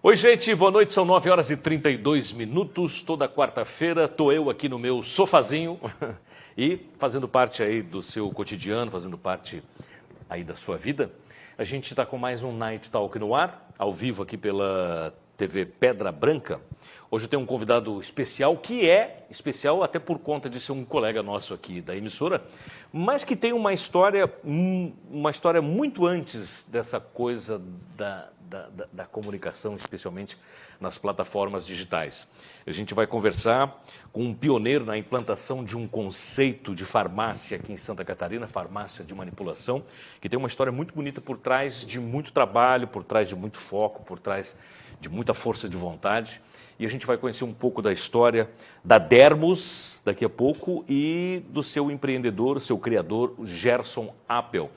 Oi, gente, boa noite, são 9 horas e 32 minutos, toda quarta-feira tô eu aqui no meu sofazinho e fazendo parte aí do seu cotidiano, fazendo parte aí da sua vida. A gente está com mais um Night Talk no ar, ao vivo aqui pela TV Pedra Branca. Hoje eu tenho um convidado especial, que é especial até por conta de ser um colega nosso aqui da emissora, mas que tem uma história muito antes dessa coisa da comunicação, especialmente nas plataformas digitais. A gente vai conversar com um pioneiro na implantação de um conceito de farmácia aqui em Santa Catarina, farmácia de manipulação, que tem uma história muito bonita por trás de muito trabalho, por trás de muito foco, por trás de muita força de vontade. E a gente vai conhecer um pouco da história da Dermos daqui a pouco e do seu empreendedor, seu criador, o Gerson Appel,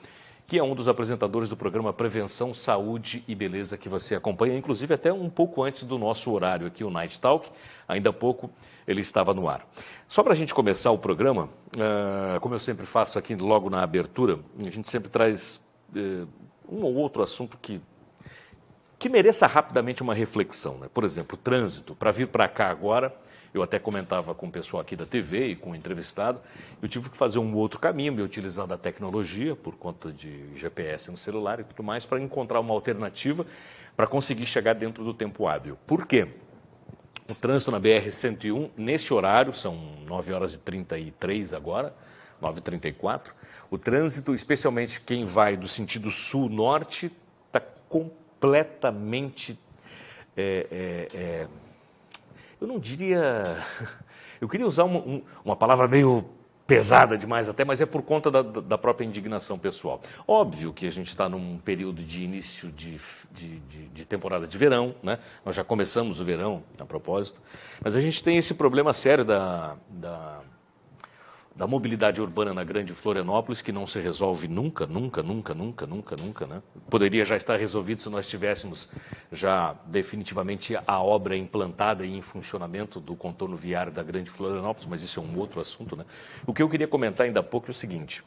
que é um dos apresentadores do programa Prevenção, Saúde e Beleza, que você acompanha, inclusive até um pouco antes do nosso horário aqui, o Night Talk. Ainda há pouco ele estava no ar. Só para a gente começar o programa, como eu sempre faço aqui logo na abertura, a gente sempre traz um ou outro assunto que mereça rapidamente uma reflexão, né? Por exemplo, o trânsito. Para vir para cá agora, eu até comentava com o pessoal aqui da TV e com o entrevistado, eu tive que fazer um outro caminho, me utilizando da tecnologia, por conta de GPS no celular e tudo mais, para encontrar uma alternativa para conseguir chegar dentro do tempo hábil. Por quê? O trânsito na BR-101, nesse horário, são 9 horas e 33 agora, 9h34, o trânsito, especialmente quem vai do sentido sul-norte, está completamente, eu não diria, eu queria usar uma palavra meio pesada demais até, mas é por conta da própria indignação pessoal. Óbvio que a gente está num período de início de temporada de verão, né? Nós já começamos o verão, a propósito, mas a gente tem esse problema sério da mobilidade urbana na Grande Florianópolis, que não se resolve nunca, né? Poderia já estar resolvido se nós tivéssemos já definitivamente a obra implantada e em funcionamento do contorno viário da Grande Florianópolis, mas isso é um outro assunto, né? O que eu queria comentar ainda há pouco é o seguinte,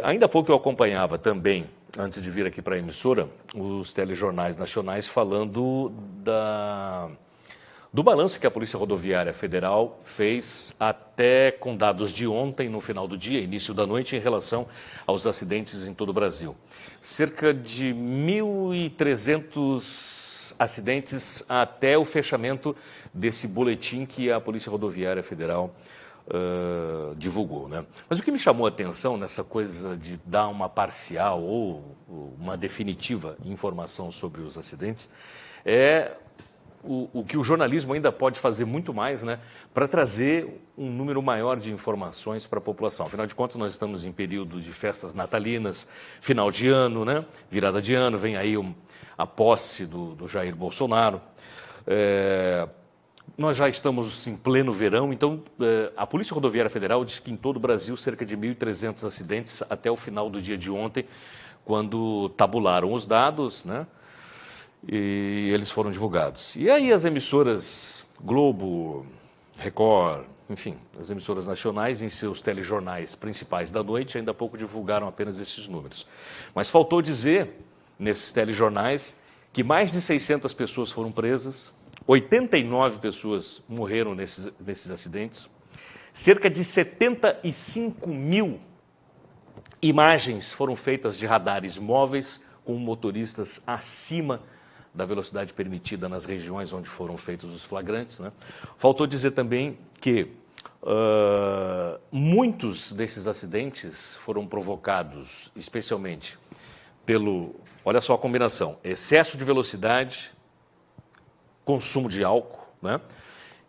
ainda há pouco eu acompanhava também, antes de vir aqui para a emissora, os telejornais nacionais falando do balanço que a Polícia Rodoviária Federal fez até com dados de ontem, no final do dia, início da noite, em relação aos acidentes em todo o Brasil. Cerca de 1.300 acidentes até o fechamento desse boletim que a Polícia Rodoviária Federal divulgou, né? Mas o que me chamou a atenção nessa coisa de dar uma parcial ou uma definitiva informação sobre os acidentes é o que o jornalismo ainda pode fazer muito mais, né, para trazer um número maior de informações para a população. Afinal de contas, nós estamos em período de festas natalinas, final de ano, né, virada de ano, vem aí a posse do Jair Bolsonaro. Nós já estamos em pleno verão, então a Polícia Rodoviária Federal diz que em todo o Brasil cerca de 1.300 acidentes até o final do dia de ontem, quando tabularam os dados, né? E eles foram divulgados. E aí as emissoras Globo, Record, enfim, as emissoras nacionais em seus telejornais principais da noite ainda há pouco divulgaram apenas esses números. Mas faltou dizer, nesses telejornais, que mais de 600 pessoas foram presas, 89 pessoas morreram nesses acidentes, cerca de 75 mil imagens foram feitas de radares móveis com motoristas acima da velocidade permitida nas regiões onde foram feitos os flagrantes, né? Faltou dizer também que muitos desses acidentes foram provocados especialmente olha só a combinação, excesso de velocidade, consumo de álcool, né?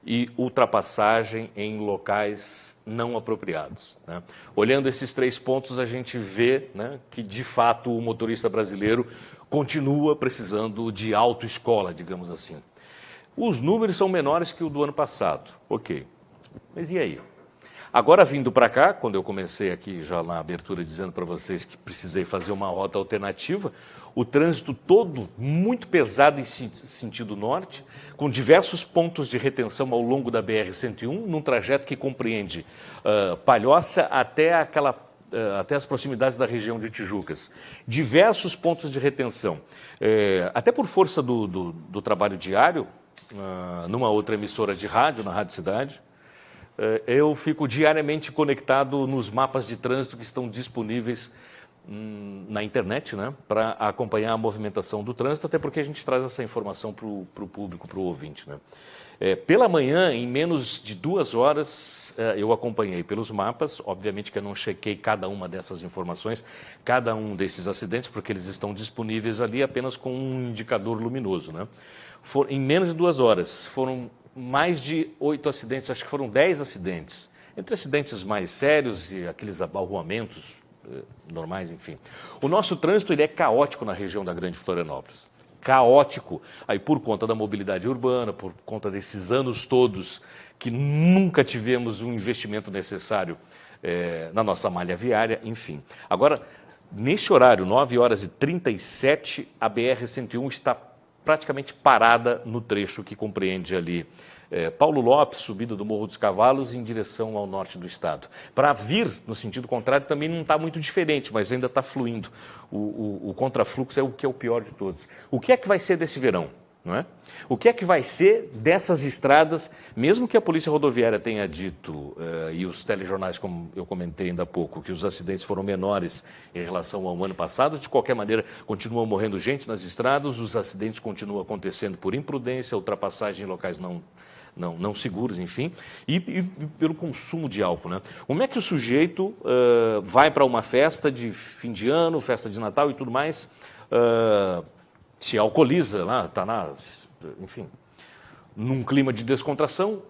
E ultrapassagem em locais não apropriados, né? Olhando esses 3 pontos, a gente vê, né, que, de fato, o motorista brasileiro continua precisando de autoescola, digamos assim. Os números são menores que o do ano passado, ok. Mas e aí? Agora, vindo para cá, quando eu comecei aqui já na abertura dizendo para vocês que precisei fazer uma rota alternativa, o trânsito todo muito pesado em sentido norte, com diversos pontos de retenção ao longo da BR-101, num trajeto que compreende Palhoça até as proximidades da região de Tijucas. Diversos pontos de retenção. Até por força do trabalho diário, numa outra emissora de rádio, na Rádio Cidade, eu fico diariamente conectado nos mapas de trânsito que estão disponíveis na internet, né, para acompanhar a movimentação do trânsito, até porque a gente traz essa informação para o público, para o ouvinte, né. Pela manhã, em menos de 2 horas, eu acompanhei pelos mapas, obviamente que eu não chequei cada uma dessas informações, cada um desses acidentes, porque eles estão disponíveis ali apenas com um indicador luminoso, né. Em menos de 2 horas, foram mais de 8 acidentes, acho que foram 10 acidentes, entre acidentes mais sérios e aqueles abalroamentos normais, enfim. O nosso trânsito ele é caótico na região da Grande Florianópolis. Caótico, aí por conta da mobilidade urbana, por conta desses anos todos que nunca tivemos um investimento necessário na nossa malha viária, enfim. Agora, neste horário, 9h37, a BR-101 está praticamente parada no trecho que compreende ali Paulo Lopes, subida do Morro dos Cavalos, em direção ao norte do estado. Para vir no sentido contrário também não está muito diferente, mas ainda está fluindo. O contrafluxo é o que é o pior de todos. O que é que vai ser desse verão? Não é? O que é que vai ser dessas estradas, mesmo que a Polícia Rodoviária tenha dito, e os telejornais, como eu comentei ainda há pouco, que os acidentes foram menores em relação ao ano passado, de qualquer maneira, continua morrendo gente nas estradas, os acidentes continuam acontecendo por imprudência, ultrapassagem em locais não seguros, enfim, e pelo consumo de álcool, né? Como é que o sujeito vai para uma festa de fim de ano, festa de Natal e tudo mais, se alcooliza lá, está enfim, num clima de descontração,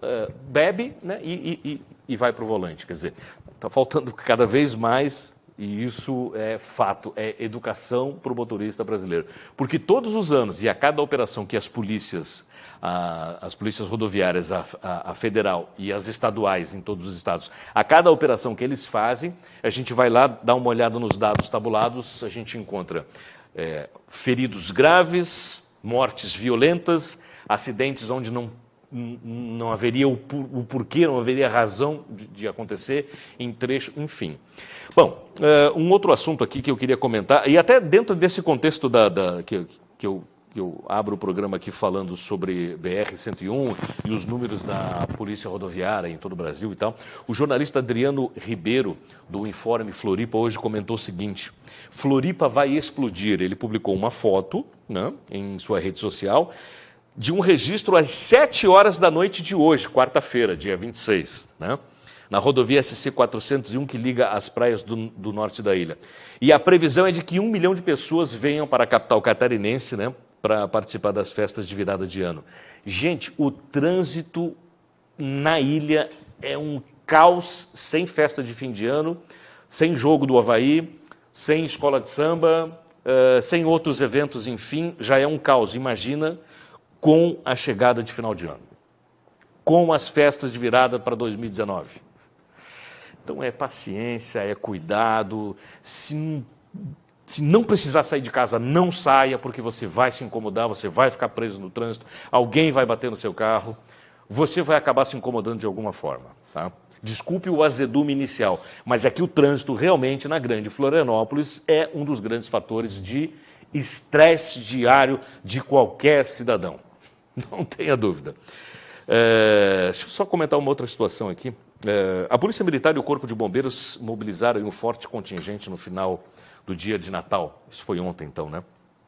bebe, né, e vai para o volante. Quer dizer, está faltando cada vez mais, e isso é fato, é educação para o motorista brasileiro. Porque todos os anos, e a cada operação que as polícias rodoviárias, a federal e as estaduais em todos os estados, a cada operação que eles fazem, a gente vai lá, dá uma olhada nos dados tabulados, a gente encontra feridos graves, mortes violentas, acidentes onde não haveria o porquê, não haveria razão de acontecer em trecho, enfim. Bom, um outro assunto aqui que eu queria comentar, e até dentro desse contexto que eu abro o programa aqui falando sobre BR-101 e os números da Polícia Rodoviária em todo o Brasil e tal, o jornalista Adriano Ribeiro, do Informe Floripa, hoje comentou o seguinte: Floripa vai explodir. Ele publicou uma foto, né, em sua rede social, de um registro às 7 horas da noite de hoje, quarta-feira, dia 26, né? Na rodovia SC-401, que liga as praias do norte da ilha. E a previsão é de que 1 milhão de pessoas venham para a capital catarinense, né, para participar das festas de virada de ano. Gente, o trânsito na ilha é um caos, sem festa de fim de ano, sem jogo do Avaí, sem escola de samba, sem outros eventos, enfim, já é um caos. Imagina com a chegada de final de ano, com as festas de virada para 2019. Então é paciência, é cuidado, se não precisar sair de casa, não saia, porque você vai se incomodar, você vai ficar preso no trânsito, alguém vai bater no seu carro, você vai acabar se incomodando de alguma forma, tá? Desculpe o azedume inicial, mas é que o trânsito realmente na Grande Florianópolis é um dos grandes fatores de estresse diário de qualquer cidadão. Não tenha dúvida. Deixa eu só comentar uma outra situação aqui. A Polícia Militar e o Corpo de Bombeiros mobilizaram um forte contingente no final do dia de Natal, isso foi ontem então, né,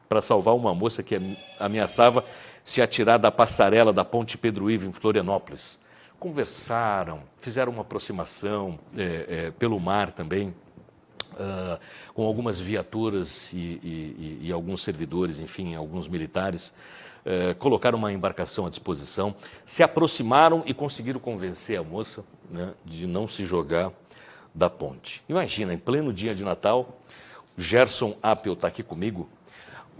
para salvar uma moça que ameaçava se atirar da passarela da Ponte Pedro Ivo em Florianópolis. Conversaram, fizeram uma aproximação pelo mar também, com algumas viaturas e alguns servidores, enfim, alguns militares, colocaram uma embarcação à disposição, se aproximaram e conseguiram convencer a moça, né, de não se jogar da ponte. Imagina, em pleno dia de Natal, Gerson Appel está aqui comigo,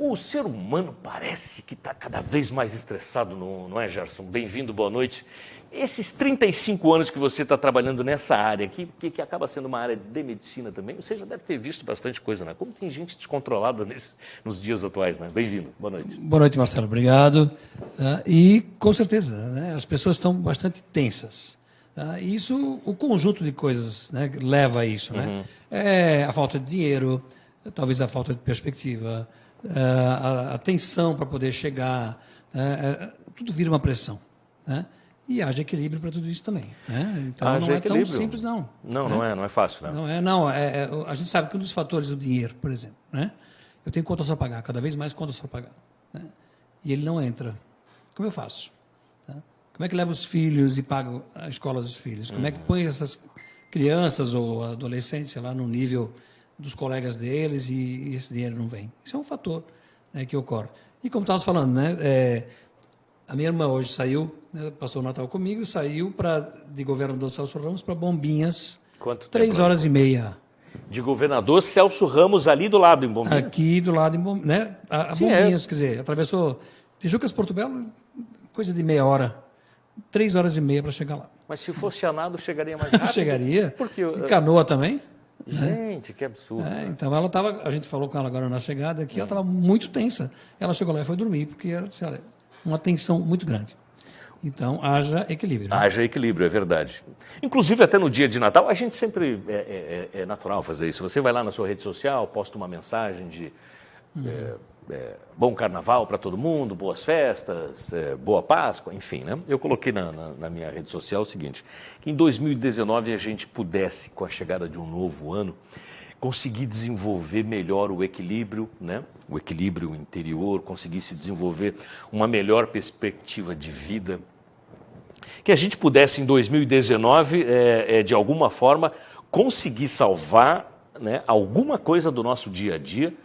O ser humano parece que está cada vez mais estressado, não é, Gerson? Bem-vindo, boa noite. Esses 35 anos que você está trabalhando nessa área, que acaba sendo uma área de medicina também, você já deve ter visto bastante coisa, né? Como tem gente descontrolada nos dias atuais, né? Bem-vindo, boa noite. Boa noite, Marcelo, obrigado. E, com certeza, né, as pessoas estão bastante tensas. E isso, o conjunto de coisas, né, leva a isso. Né? É a falta de dinheiro, talvez a falta de perspectiva, a tensão para poder chegar, tudo vira uma pressão. Né? E haja equilíbrio para tudo isso também. Né? Então, haja não é equilíbrio. tão simples, não. Não, né? não é fácil, né? Não. A gente sabe que um dos fatores é o dinheiro, por exemplo. Né? Eu tenho contas a pagar, cada vez mais contas a pagar. Né? E ele não entra. Como eu faço? Tá? Como é que levo os filhos e pago a escola dos filhos? Como é que põe essas crianças ou adolescentes lá no nível dos colegas deles e esse dinheiro não vem? Isso é um fator, né, que ocorre. E como estávamos falando, né, a minha irmã hoje saiu, né, passou o Natal comigo, saiu de Governador Celso Ramos para Bombinhas. Quanto tempo? 3 horas e meia. De Governador Celso Ramos, ali do lado, em Bombinhas? Aqui do lado, né? Sim, Bombinhas, quer dizer, atravessou Tijucas, Porto Belo, coisa de meia hora. 3 horas e meia para chegar lá. Mas se fosse a nado, chegaria mais rápido? Chegaria. Porque, e canoa também. Gente, que absurdo. Então ela estava, a gente falou com ela agora na chegada, que ela estava muito tensa. Ela chegou lá e foi dormir, porque era uma tensão muito grande. Então, haja equilíbrio. Né? Haja equilíbrio, é verdade. Inclusive, até no dia de Natal, a gente sempre é natural fazer isso. Você vai lá na sua rede social, posta uma mensagem de bom carnaval para todo mundo, boas festas, boa Páscoa, enfim. Né? Eu coloquei na minha rede social o seguinte, que em 2019 a gente pudesse, com a chegada de um novo ano, conseguir desenvolver melhor o equilíbrio, né? O equilíbrio interior, conseguisse desenvolver uma melhor perspectiva de vida, que a gente pudesse em 2019, de alguma forma, conseguir salvar, né, alguma coisa do nosso dia a dia,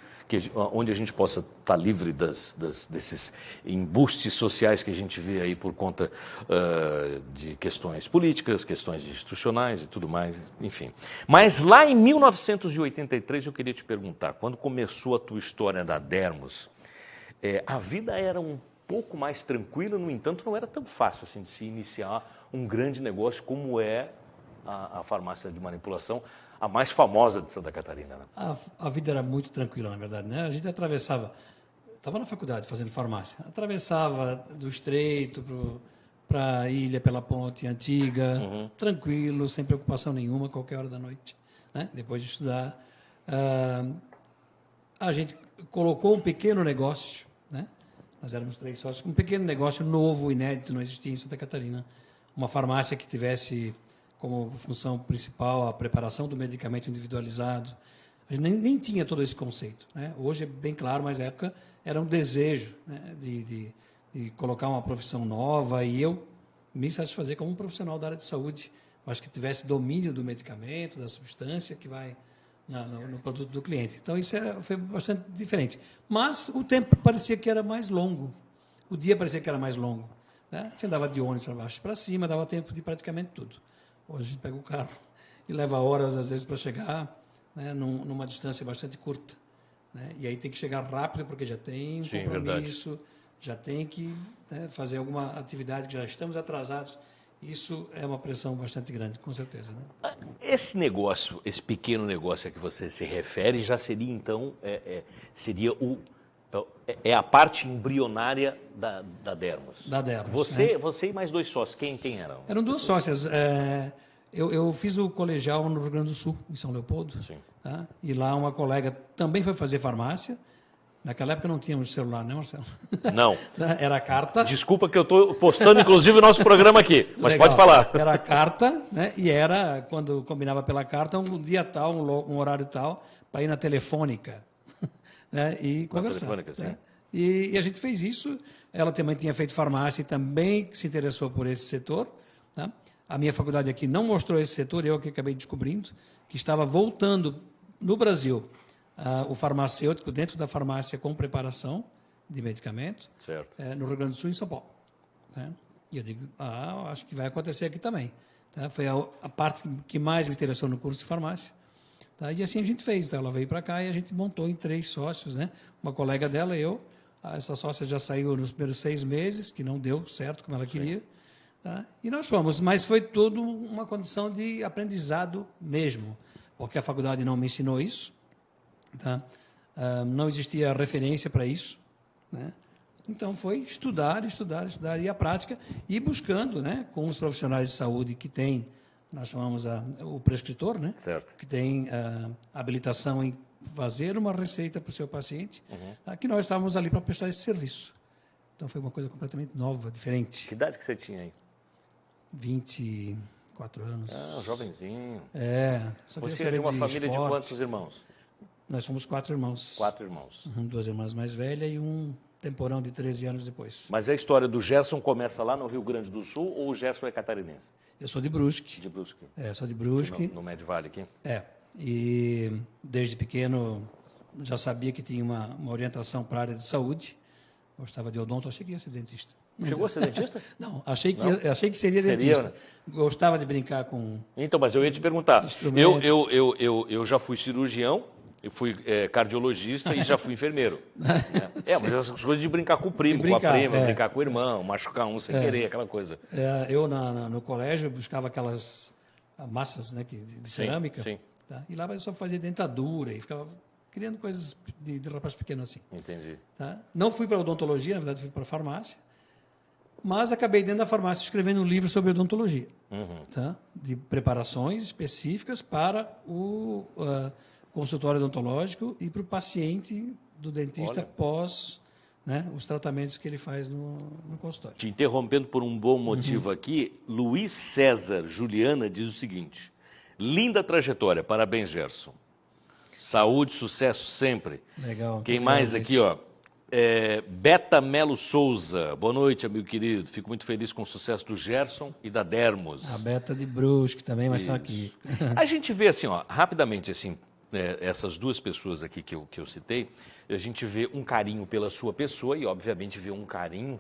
onde a gente possa estar livre desses embustes sociais que a gente vê aí por conta de questões políticas, questões institucionais e tudo mais, enfim. Mas lá em 1983 eu queria te perguntar, quando começou a tua história da Dermos, a vida era um pouco mais tranquila, no entanto não era tão fácil assim de se iniciar um grande negócio como é a farmácia de manipulação, a mais famosa de Santa Catarina. Né? A vida era muito tranquila, na verdade. Né? A gente atravessava, estava na faculdade fazendo farmácia, atravessava do Estreito para a ilha pela Ponte Antiga, tranquilo, sem preocupação nenhuma, qualquer hora da noite. Né? Depois de estudar, a gente colocou um pequeno negócio, né? Nós éramos 3 sócios, um pequeno negócio novo, inédito, não existia em Santa Catarina. Uma farmácia que tivesse como função principal a preparação do medicamento individualizado. A gente nem tinha todo esse conceito. Né? Hoje é bem claro, mas na época era um desejo, né, de colocar uma profissão nova e eu me satisfazer como um profissional da área de saúde, mas que tivesse domínio do medicamento, da substância que vai no produto do cliente. Então, isso foi bastante diferente. Mas o tempo parecia que era mais longo. O dia parecia que era mais longo. Né? A gente andava de ônibus para baixo para cima, dava tempo de praticamente tudo. Hoje a gente pega o carro e leva horas, às vezes, para chegar, né, numa distância bastante curta. Né? E aí tem que chegar rápido, porque já tem um compromisso, verdade. Já tem que, né, fazer alguma atividade que já estamos atrasados. Isso é uma pressão bastante grande, com certeza. Né? Esse negócio, esse pequeno negócio a que você se refere, já seria, então, seria a parte embrionária da Dermos. Da Dermos. Você e mais 2 sócios, quem eram? Eram 2 sócias. Eu fiz o colegial no Rio Grande do Sul, em São Leopoldo. Sim. Tá? E lá uma colega também foi fazer farmácia. Naquela época não tínhamos celular, né, Marcelo? Não. Era carta. Desculpa que eu estou postando, inclusive, o nosso programa aqui, mas legal. Pode falar. Era carta, né? E era, quando combinava pela carta, um dia tal, um horário tal, para ir na telefônica. Né? E conversar. Né? Sim. E a gente fez isso. Ela também tinha feito farmácia e também se interessou por esse setor. Tá? A minha faculdade aqui não mostrou esse setor, eu que acabei descobrindo, que estava voltando no Brasil o farmacêutico dentro da farmácia com preparação de medicamento, certo. No Rio Grande do Sul e em São Paulo. Né? E eu digo, acho que vai acontecer aqui também. Tá? Foi a parte que mais me interessou no curso de farmácia. Tá? E assim a gente fez. Então, ela veio para cá e a gente montou em 3 sócios, né? Uma colega dela, eu. Essa sócia já saiu nos primeiros 6 meses, que não deu certo como ela queria. Tá? E nós fomos, mas foi tudo uma condição de aprendizado mesmo, porque a faculdade não me ensinou isso. Tá? Não existia referência para isso, né? Então foi estudar, e a prática, e buscando, né, com os profissionais de saúde que têm, nós chamamos o prescritor, né, Certo. que tem habilitação em fazer uma receita para o seu paciente, tá, que nós estávamos ali para prestar esse serviço. Então foi uma coisa completamente nova, diferente. Que idade que você tinha aí? 24 anos. Ah, um jovenzinho. Só queria Você é saber de uma família de esporte. quantos irmãos? Nós somos 4 irmãos. 4 irmãos. 2 irmãs mais velhas e um temporão de 13 anos depois. Mas a história do Gerson começa lá no Rio Grande do Sul ou o Gerson é catarinense? Eu sou de Brusque. De Brusque. Sou de Brusque. No Médio Vale aqui? E desde pequeno já sabia que tinha uma orientação para a área de saúde. Gostava de odonto, achei que ia ser dentista. Chegou a ser dentista? Não, achei que seria dentista. Gostava de brincar com... Então, mas eu ia te perguntar. Instrumentos. Eu já fui cirurgião, eu fui cardiologista e já fui enfermeiro. Né? Mas essas coisas de brincar com o primo, com a prima, brincar com o irmão, machucar um sem querer, aquela coisa. Eu, no colégio, buscava aquelas massas, né, de cerâmica. Sim. Tá? E lá eu só fazia dentadura e ficava criando coisas de rapaz pequeno assim. Entendi. Tá? Não fui para odontologia, na verdade fui para a farmácia, mas acabei dentro da farmácia escrevendo um livro sobre odontologia, tá? De preparações específicas para o consultório odontológico e para o paciente do dentista pós, né, os tratamentos que ele faz no consultório. Te interrompendo por um bom motivo aqui, Luiz César Juliana diz o seguinte: linda trajetória, parabéns, Gerson. Saúde, sucesso sempre. Legal. Quem mais aqui, ó? Beta Melo Souza. Boa noite, amigo querido. Fico muito feliz com o sucesso do Gerson e da Dermos. A Beta de Brusque também, mas está aqui. A gente vê assim, ó, rapidamente, assim, essas duas pessoas aqui que eu citei, a gente vê um carinho pela sua pessoa e, obviamente, vê um carinho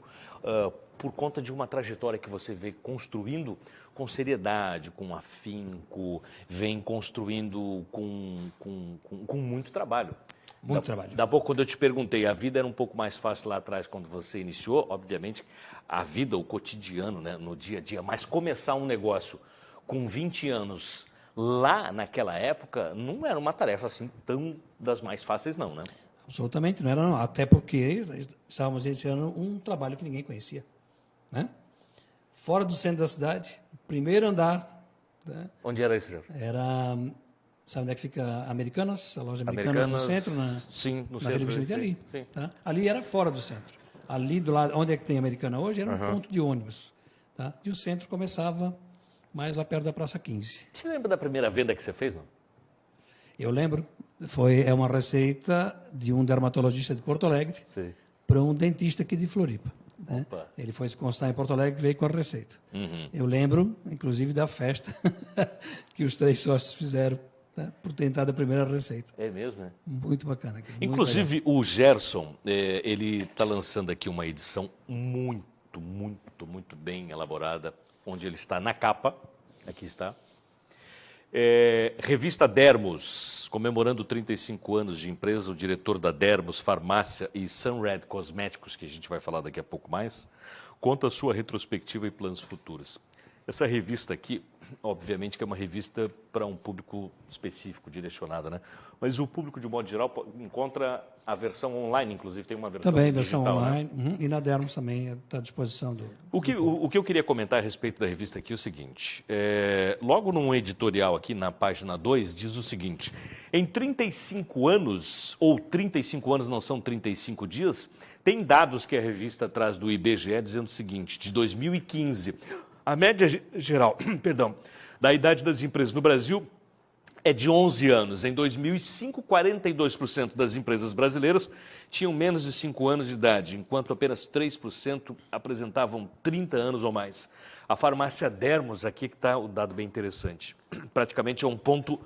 por conta de uma trajetória que você vê construindo com seriedade, com afinco, vem construindo com muito trabalho. Muito trabalho. Da pouco, quando eu te perguntei, a vida era um pouco mais fácil lá atrás quando você iniciou, obviamente, a vida, o cotidiano, né, no dia a dia, mas começar um negócio com 20 anos lá naquela época não era uma tarefa assim tão das mais fáceis não, né? Absolutamente não era, não. Até porque estávamos iniciando um trabalho que ninguém conhecia, né? Fora do centro da cidade, primeiro andar. Né? Onde era isso, Gerson? Era, sabe onde é que fica Americanas? A loja Americanas no centro? Sim, no na centro. Felipe Schmidt, ali. Sim. Tá? Ali era fora do centro. Ali do lado, onde é que tem Americana hoje, era um ponto de ônibus. Tá? E o centro começava mais lá perto da Praça 15. Você lembra da primeira venda que você fez, não? Eu lembro. É uma receita de um dermatologista de Porto Alegre para um dentista aqui de Floripa. Né? Ele foi se constar em Porto Alegre e veio com a receita. Eu lembro, inclusive, da festa que os 3 sócios fizeram, né, por tentar da primeira receita. É mesmo, né? Muito bacana. Muito Inclusive, legal. o Gerson, ele está lançando aqui uma edição muito bem elaborada, onde ele está na capa, aqui está, revista Dermos, comemorando 35 anos de empresa, o diretor da Dermos Farmácia e Sunred Cosméticos, que a gente vai falar daqui a pouco mais, conta a sua retrospectiva e planos futuros. Essa revista aqui, obviamente que é uma revista para um público específico, direcionada, né? Mas o público, de modo geral, encontra a versão online, inclusive tem uma versão também, digital, versão online, né? E na Dermos também está à disposição do... O que eu queria comentar a respeito da revista aqui é o seguinte, logo num editorial aqui, na página 2, diz o seguinte: em 35 anos, ou 35 anos não são 35 dias, tem dados que a revista traz do IBGE dizendo o seguinte: de 2015, a média geral, da idade das empresas no Brasil é de 11 anos. Em 2005, 42% das empresas brasileiras tinham menos de 5 anos de idade, enquanto apenas 3% apresentavam 30 anos ou mais. A farmácia Dermos, aqui que está o dado bem interessante, praticamente é um ponto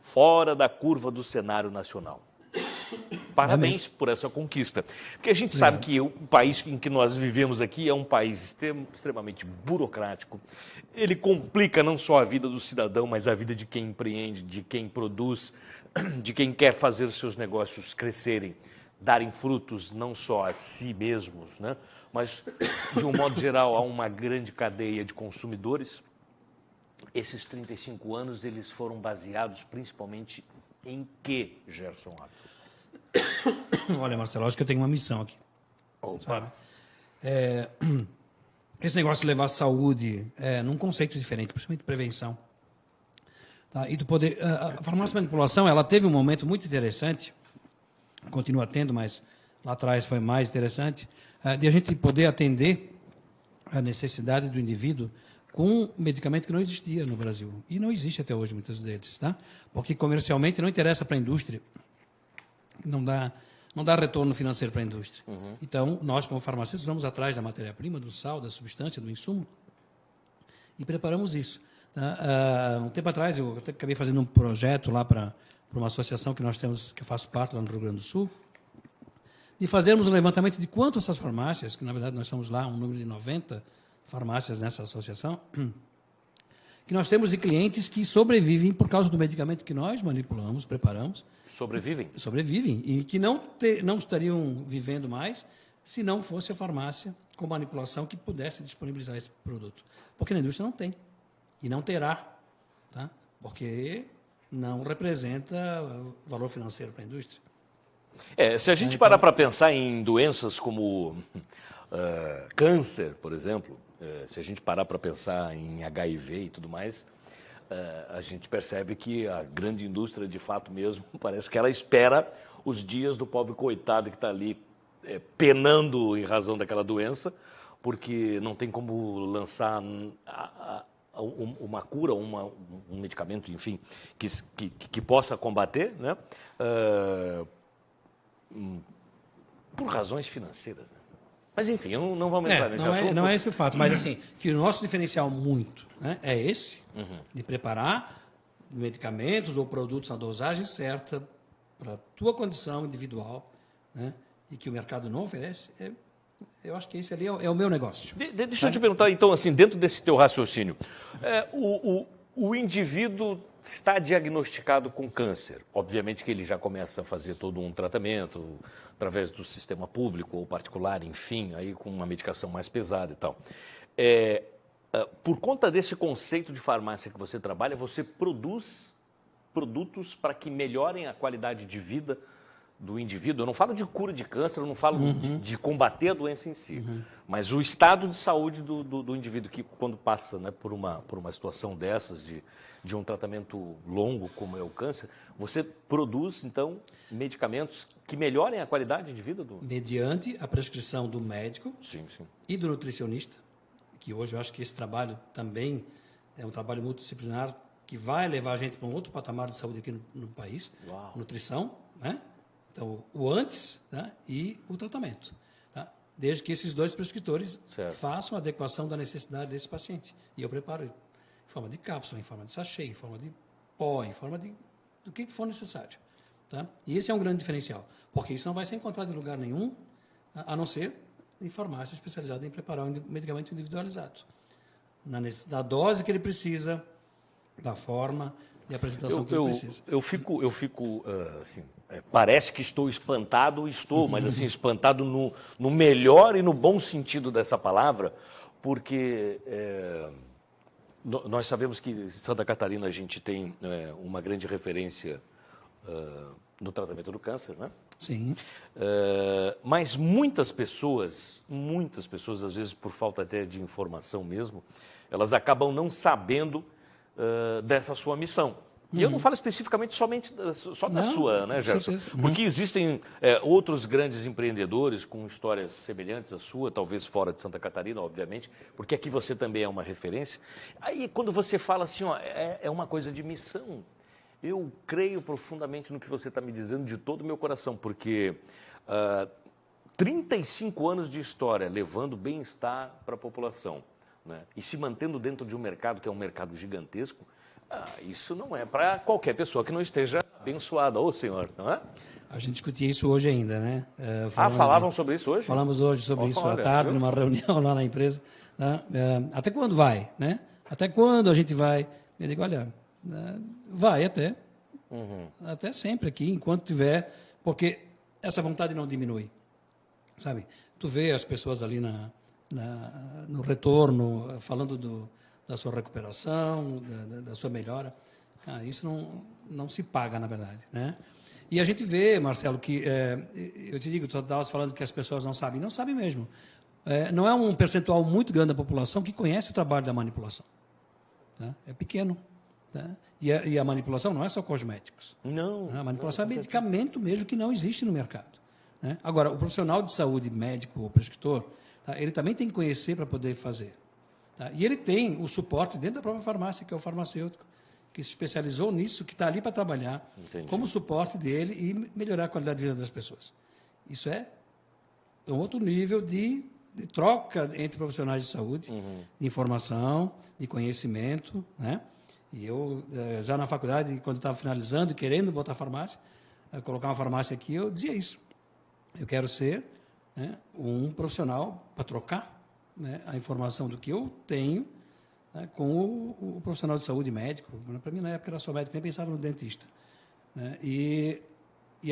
fora da curva do cenário nacional. Parabéns por essa conquista. Porque a gente sabe que o país em que nós vivemos aqui é um país extremamente burocrático. Ele complica não só a vida do cidadão, mas a vida de quem empreende, de quem produz. de quem quer fazer seus negócios crescerem, darem frutos não só a si mesmos, né? Mas, de um modo geral, a uma grande cadeia de consumidores. Esses 35 anos, eles foram baseados principalmente em quê, Gerson Atro? Olha, Marcelo, acho que eu tenho uma missão aqui. Opa. Esse negócio de levar saúde num conceito diferente, principalmente prevenção. Tá? E do poder, a farmácia de manipulação, ela teve um momento muito interessante, continua tendo, mas lá atrás foi mais interessante, de a gente poder atender a necessidade do indivíduo com um medicamento que não existia no Brasil. E não existe até hoje, muitos deles. Tá? Porque comercialmente não interessa para a indústria, não dá retorno financeiro para a indústria. Então, nós, como farmacêuticos, vamos atrás da matéria-prima, do sal, da substância, do insumo, e preparamos isso. Tá? Um tempo atrás, eu até acabei fazendo um projeto lá para uma associação que nós temos, que eu faço parte lá no Rio Grande do Sul, de fazermos um levantamento de quanto essas farmácias, que na verdade nós somos lá um número de 90 farmácias nessa associação, que nós temos de clientes que sobrevivem por causa do medicamento que nós manipulamos, preparamos. Sobrevivem? Sobrevivem, e que não estariam vivendo mais se não fosse a farmácia com manipulação que pudesse disponibilizar esse produto. Porque na indústria não tem, e não terá, tá? Porque não representa valor financeiro para a indústria. Se a gente parar para pensar em doenças como câncer, por exemplo, se a gente parar para pensar em HIV e tudo mais, a gente percebe que a grande indústria, de fato mesmo, parece que ela espera os dias do pobre coitado que está ali penando em razão daquela doença, porque não tem como lançar uma cura, um medicamento, enfim, que possa combater, né? Por razões financeiras. Né? Mas, enfim, não vamos entrar nesse assunto. Não é esse o fato, mas assim, que o nosso diferencial muito, né, é esse, de preparar medicamentos ou produtos na dosagem certa para a tua condição individual, né, e que o mercado não oferece. Eu acho que esse ali é o meu negócio. Deixa eu te perguntar, então, assim, dentro desse teu raciocínio, o indivíduo está diagnosticado com câncer. Obviamente que ele já começa a fazer todo um tratamento através do sistema público ou particular, enfim, aí com uma medicação mais pesada e tal. Por conta desse conceito de farmácia que você trabalha, você produz produtos para que melhorem a qualidade de vida do indivíduo. Eu não falo de cura de câncer, eu não falo de combater a doença em si, mas o estado de saúde do indivíduo que, quando passa, né, por uma situação dessas, de um tratamento longo como é o câncer, você produz, então, medicamentos que melhorem a qualidade de vida do... Mediante a prescrição do médico sim. E do nutricionista, que hoje eu acho que esse trabalho também é um trabalho multidisciplinar que vai levar a gente para um outro patamar de saúde aqui no país. Uau. Nutrição, né? Então, o antes, né, e o tratamento. Tá? Desde que esses dois prescritores façam a adequação da necessidade desse paciente. E eu preparo em forma de cápsula, em forma de sachê, em forma de pó, em forma do que for necessário. Tá? E esse é um grande diferencial, porque isso não vai ser encontrado em lugar nenhum, a não ser em farmácia especializada em preparar um medicamento individualizado. Da dose que ele precisa, da forma de apresentação que ele precisa. Eu fico assim, parece que estou espantado, mas assim, espantado no melhor e no bom sentido dessa palavra, porque nós sabemos que em Santa Catarina a gente tem uma grande referência no tratamento do câncer, né? Sim. Mas muitas pessoas, às vezes por falta até de informação mesmo, elas acabam não sabendo dessa sua missão. E eu não falo especificamente só da sua, né, Gerson? Porque existem outros grandes empreendedores com histórias semelhantes à sua, talvez fora de Santa Catarina, obviamente, porque aqui você também é uma referência. Aí, quando você fala assim, ó, é uma coisa de missão, eu creio profundamente no que você está me dizendo de todo o meu coração, porque 35 anos de história levando bem-estar para a população, né, e se mantendo dentro de um mercado que é um mercado gigantesco, isso não é para qualquer pessoa que não esteja abençoada, ô senhor, não é? A gente discutia isso hoje ainda, né? Falavam sobre isso hoje? Falamos hoje sobre isso à tarde, numa reunião lá na empresa. Né? Até quando vai, né? Até quando a gente vai? Eu digo, olha, vai até Até sempre aqui, enquanto tiver, porque essa vontade não diminui, sabe? Tu vê as pessoas ali no retorno, falando da sua recuperação, da sua melhora. Cara, isso não se paga, na verdade, né? E a gente vê, Marcelo, que eu te digo, tu estavas falando que as pessoas não sabem. Não sabem mesmo. Não é um percentual muito grande da população que conhece o trabalho da manipulação. Tá? É pequeno. Tá? E a manipulação não é só cosméticos. Não. A manipulação é medicamento mesmo que não existe no mercado. Né? Agora, o profissional de saúde, médico ou prescritor, tá? Ele também tem que conhecer para poder fazer. Tá? E ele tem o suporte dentro da própria farmácia, que é o farmacêutico, que se especializou nisso, que está ali para trabalhar como suporte dele e melhorar a qualidade de vida das pessoas. Isso é um outro nível de troca entre profissionais de saúde, de informação, de conhecimento, né? E eu, já na faculdade, quando estava finalizando e querendo botar farmácia, colocar uma farmácia aqui, eu dizia isso. Eu quero ser, né, um profissional para trocar, né, a informação do que eu tenho, né, com o profissional de saúde médico. Para mim, na época, era só médico, nem pensava no dentista. Né? E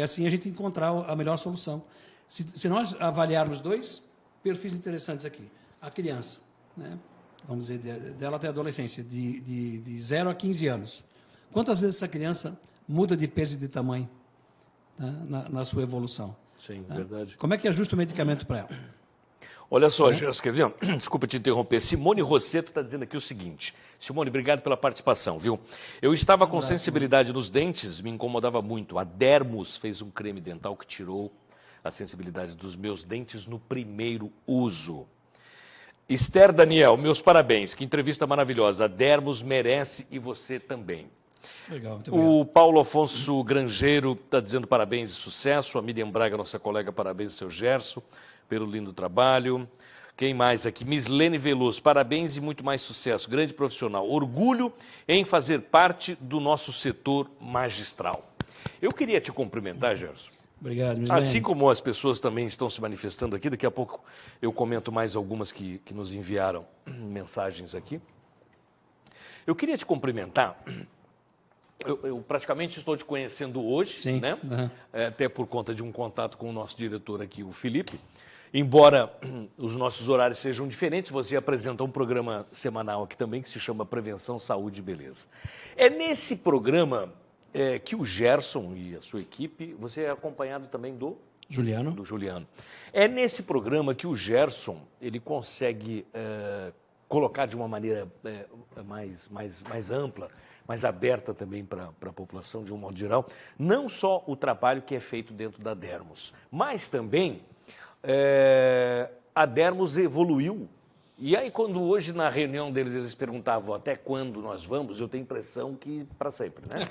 assim a gente encontrar a melhor solução. Se nós avaliarmos dois perfis interessantes aqui, a criança, né, vamos dizer, dela até a adolescência, de 0 a 15 anos. Quantas vezes essa criança muda de peso e de tamanho, né, na sua evolução? Sim, né? verdade. Como é que ajusta o medicamento para ela? Olha só, Jéssica, viu? Desculpa te interromper. Simone Rosseto está dizendo aqui o seguinte. Simone, obrigado pela participação, viu? Eu estava com sensibilidade nos dentes, me incomodava muito. A Dermos fez um creme dental que tirou a sensibilidade dos meus dentes no primeiro uso. Esther Daniel, meus parabéns, que entrevista maravilhosa. A Dermos merece e você também. Legal, muito obrigado. O Paulo Afonso Grangeiro está dizendo parabéns e sucesso. A Miriam Braga, nossa colega, parabéns, seu Gerson, pelo lindo trabalho. Quem mais aqui? Mislene Veloso, parabéns e muito mais sucesso. Grande profissional. Orgulho em fazer parte do nosso setor magistral. Eu queria te cumprimentar, Gerson. Obrigado, Mislene. Assim como as pessoas também estão se manifestando aqui, daqui a pouco eu comento mais algumas que nos enviaram mensagens aqui. Eu queria te cumprimentar. Eu praticamente estou te conhecendo hoje, Sim. né? Até por conta de um contato com o nosso diretor aqui, o Felipe. Embora os nossos horários sejam diferentes, você apresenta um programa semanal aqui também que se chama Prevenção, Saúde e Beleza. É nesse programa que o Gerson e a sua equipe, você é acompanhado também do Juliano. É nesse programa que o Gerson ele consegue colocar de uma maneira mais ampla, mais aberta também para a população de um modo geral, não só o trabalho que é feito dentro da Dermos, mas também a Dermos evoluiu. E aí, quando hoje na reunião deles eles perguntavam até quando nós vamos, eu tenho a impressão que para sempre, né?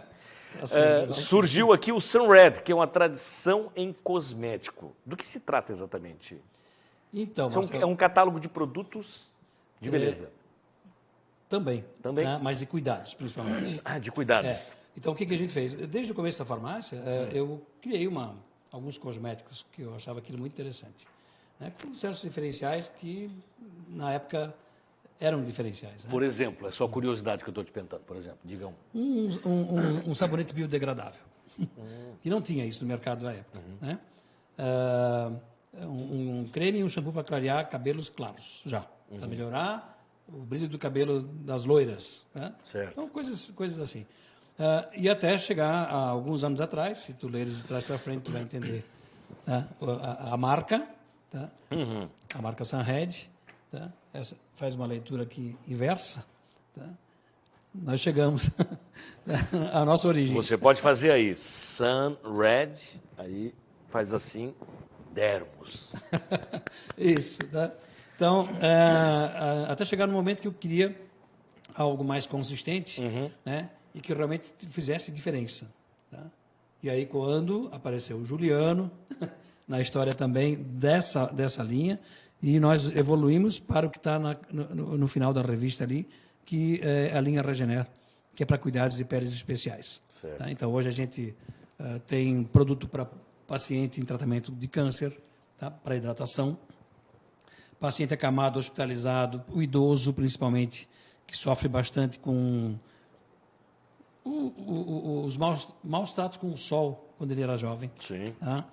Surgiu aqui o Sunred, que é uma tradição em cosmético. Do que se trata exatamente? Então, é um catálogo de produtos de beleza. Também. Né? Mas de cuidados, principalmente. De cuidados. Então, o que a gente fez? Desde o começo da farmácia, eu criei alguns cosméticos que eu achava aquilo muito interessante. Né? Com certos diferenciais que, na época, eram diferenciais. Né? Por exemplo, é só curiosidade que eu estou te perguntando, por exemplo, diga um. Um sabonete biodegradável, que não tinha isso no mercado da época. Né? Um creme e um shampoo para clarear cabelos claros, já. Para melhorar o brilho do cabelo das loiras. Né? Certo. Então, coisas assim. E até chegar a alguns anos atrás, se tu leres de trás para frente, tu vai entender, tá? A marca, tá? A marca Sunred, tá? Essa faz uma leitura aqui inversa, tá? Nós chegamos à nossa origem. Você pode fazer aí, Sunred, aí faz assim, Dermos. Isso, tá? Então, até chegar no momento que eu queria algo mais consistente, né? E que realmente fizesse diferença. Tá? E aí, quando apareceu o Juliano, na história também dessa linha, e nós evoluímos para o que está no final da revista ali, que é a linha Regener, que é para cuidados de peles especiais. Tá? Então, hoje a gente tem produto para paciente em tratamento de câncer, tá? Para hidratação, paciente acamado, hospitalizado, o idoso principalmente, que sofre bastante com os maus tratos com o sol, quando ele era jovem. Sim. Tá?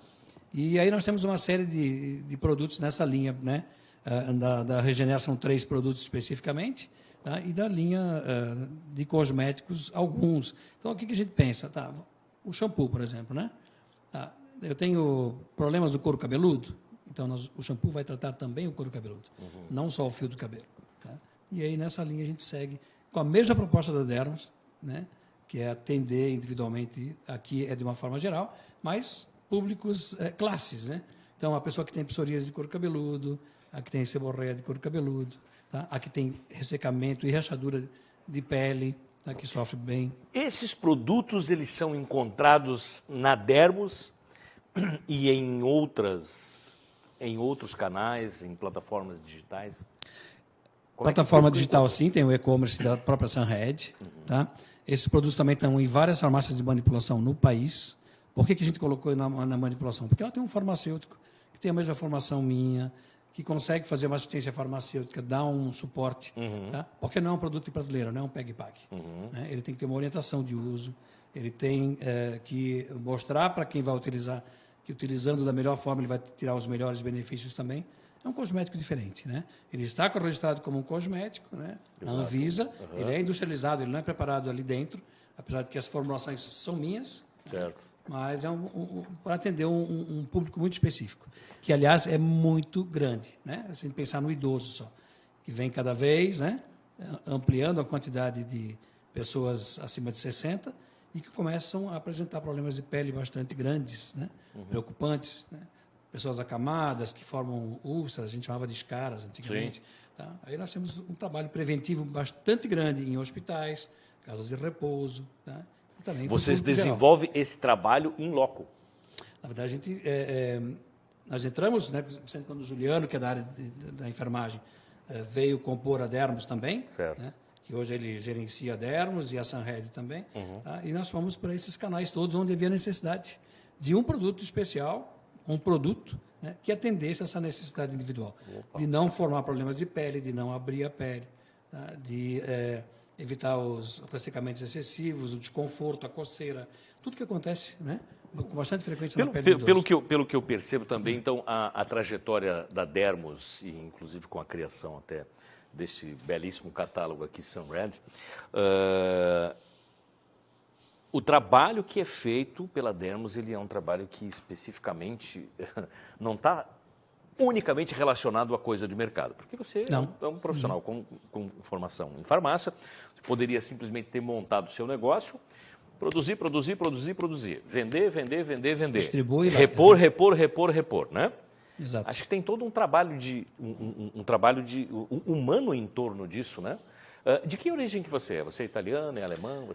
E aí nós temos uma série de produtos nessa linha, né? Da Regenera são 3 produtos especificamente, tá? E da linha de cosméticos, alguns. Então, o que a gente pensa? Tá? O shampoo, por exemplo, né? Tá? Eu tenho problemas do couro cabeludo, então o shampoo vai tratar também o couro cabeludo, não só o fio do cabelo. Tá? E aí, nessa linha, a gente segue com a mesma proposta da Dermos, né? Que é atender individualmente, aqui é de uma forma geral, mas públicos, classes, né? Então, a pessoa que tem psoríase de couro cabeludo, a que tem seborreia de couro cabeludo, tá? A que tem ressecamento e rachadura de pele, tá? Que sofre bem. Esses produtos, eles são encontrados na Dermos e em outros canais, em plataformas digitais? Plataforma digital, sim, tem o e-commerce da própria Sunhead. Tá? Esses produtos também estão em várias farmácias de manipulação no país. Por que a gente colocou na manipulação? Porque ela tem um farmacêutico que tem a mesma formação minha, que consegue fazer uma assistência farmacêutica, dar um suporte. Tá? Porque não é um produto de prateleira, não é um PEG-PAG. Né? Ele tem que ter uma orientação de uso, ele tem que mostrar para quem vai utilizar que utilizando da melhor forma ele vai tirar os melhores benefícios também. É um cosmético diferente, né? Ele está registrado como um cosmético, né? Na Anvisa, ele é industrializado, ele não é preparado ali dentro, apesar de que as formulações são minhas, certo. mas é para atender um público muito específico, que, aliás, é muito grande, né? Se a gente pensar no idoso só, que vem cada vez, né? Ampliando a quantidade de pessoas acima de 60 e que começam a apresentar problemas de pele bastante grandes, né? Preocupantes, né? Pessoas acamadas que formam úlceras, a gente chamava de escaras antigamente. Tá? Aí nós temos um trabalho preventivo bastante grande em hospitais, casas de repouso. Tá? E também vocês desenvolvem esse trabalho in loco? Na verdade, nós entramos, né, sempre quando o Juliano, que é da área da enfermagem, veio compor a Dermos também, né, que hoje ele gerencia a Dermos e a Sunhead também. Tá? E nós fomos para esses canais todos onde havia necessidade de um produto especial, um produto, né, que atendesse essa necessidade individual, de não formar problemas de pele, de não abrir a pele, tá, de evitar os ressecamentos excessivos, o desconforto, a coceira, tudo que acontece, né, com bastante frequência na pele do idoso. Pelo que eu percebo também, então, a trajetória da Dermos, e inclusive com a criação até desse belíssimo catálogo aqui, Sunhead, o trabalho que é feito pela Dermos, ele é um trabalho que especificamente não está unicamente relacionado à coisa de mercado. Porque você é um profissional com formação em farmácia, poderia simplesmente ter montado o seu negócio, produzir. Vender. Distribui. Repor, né? Exato. Acho que tem todo um trabalho humano em torno disso, né? De que origem que você é? Você é italiano, é alemão?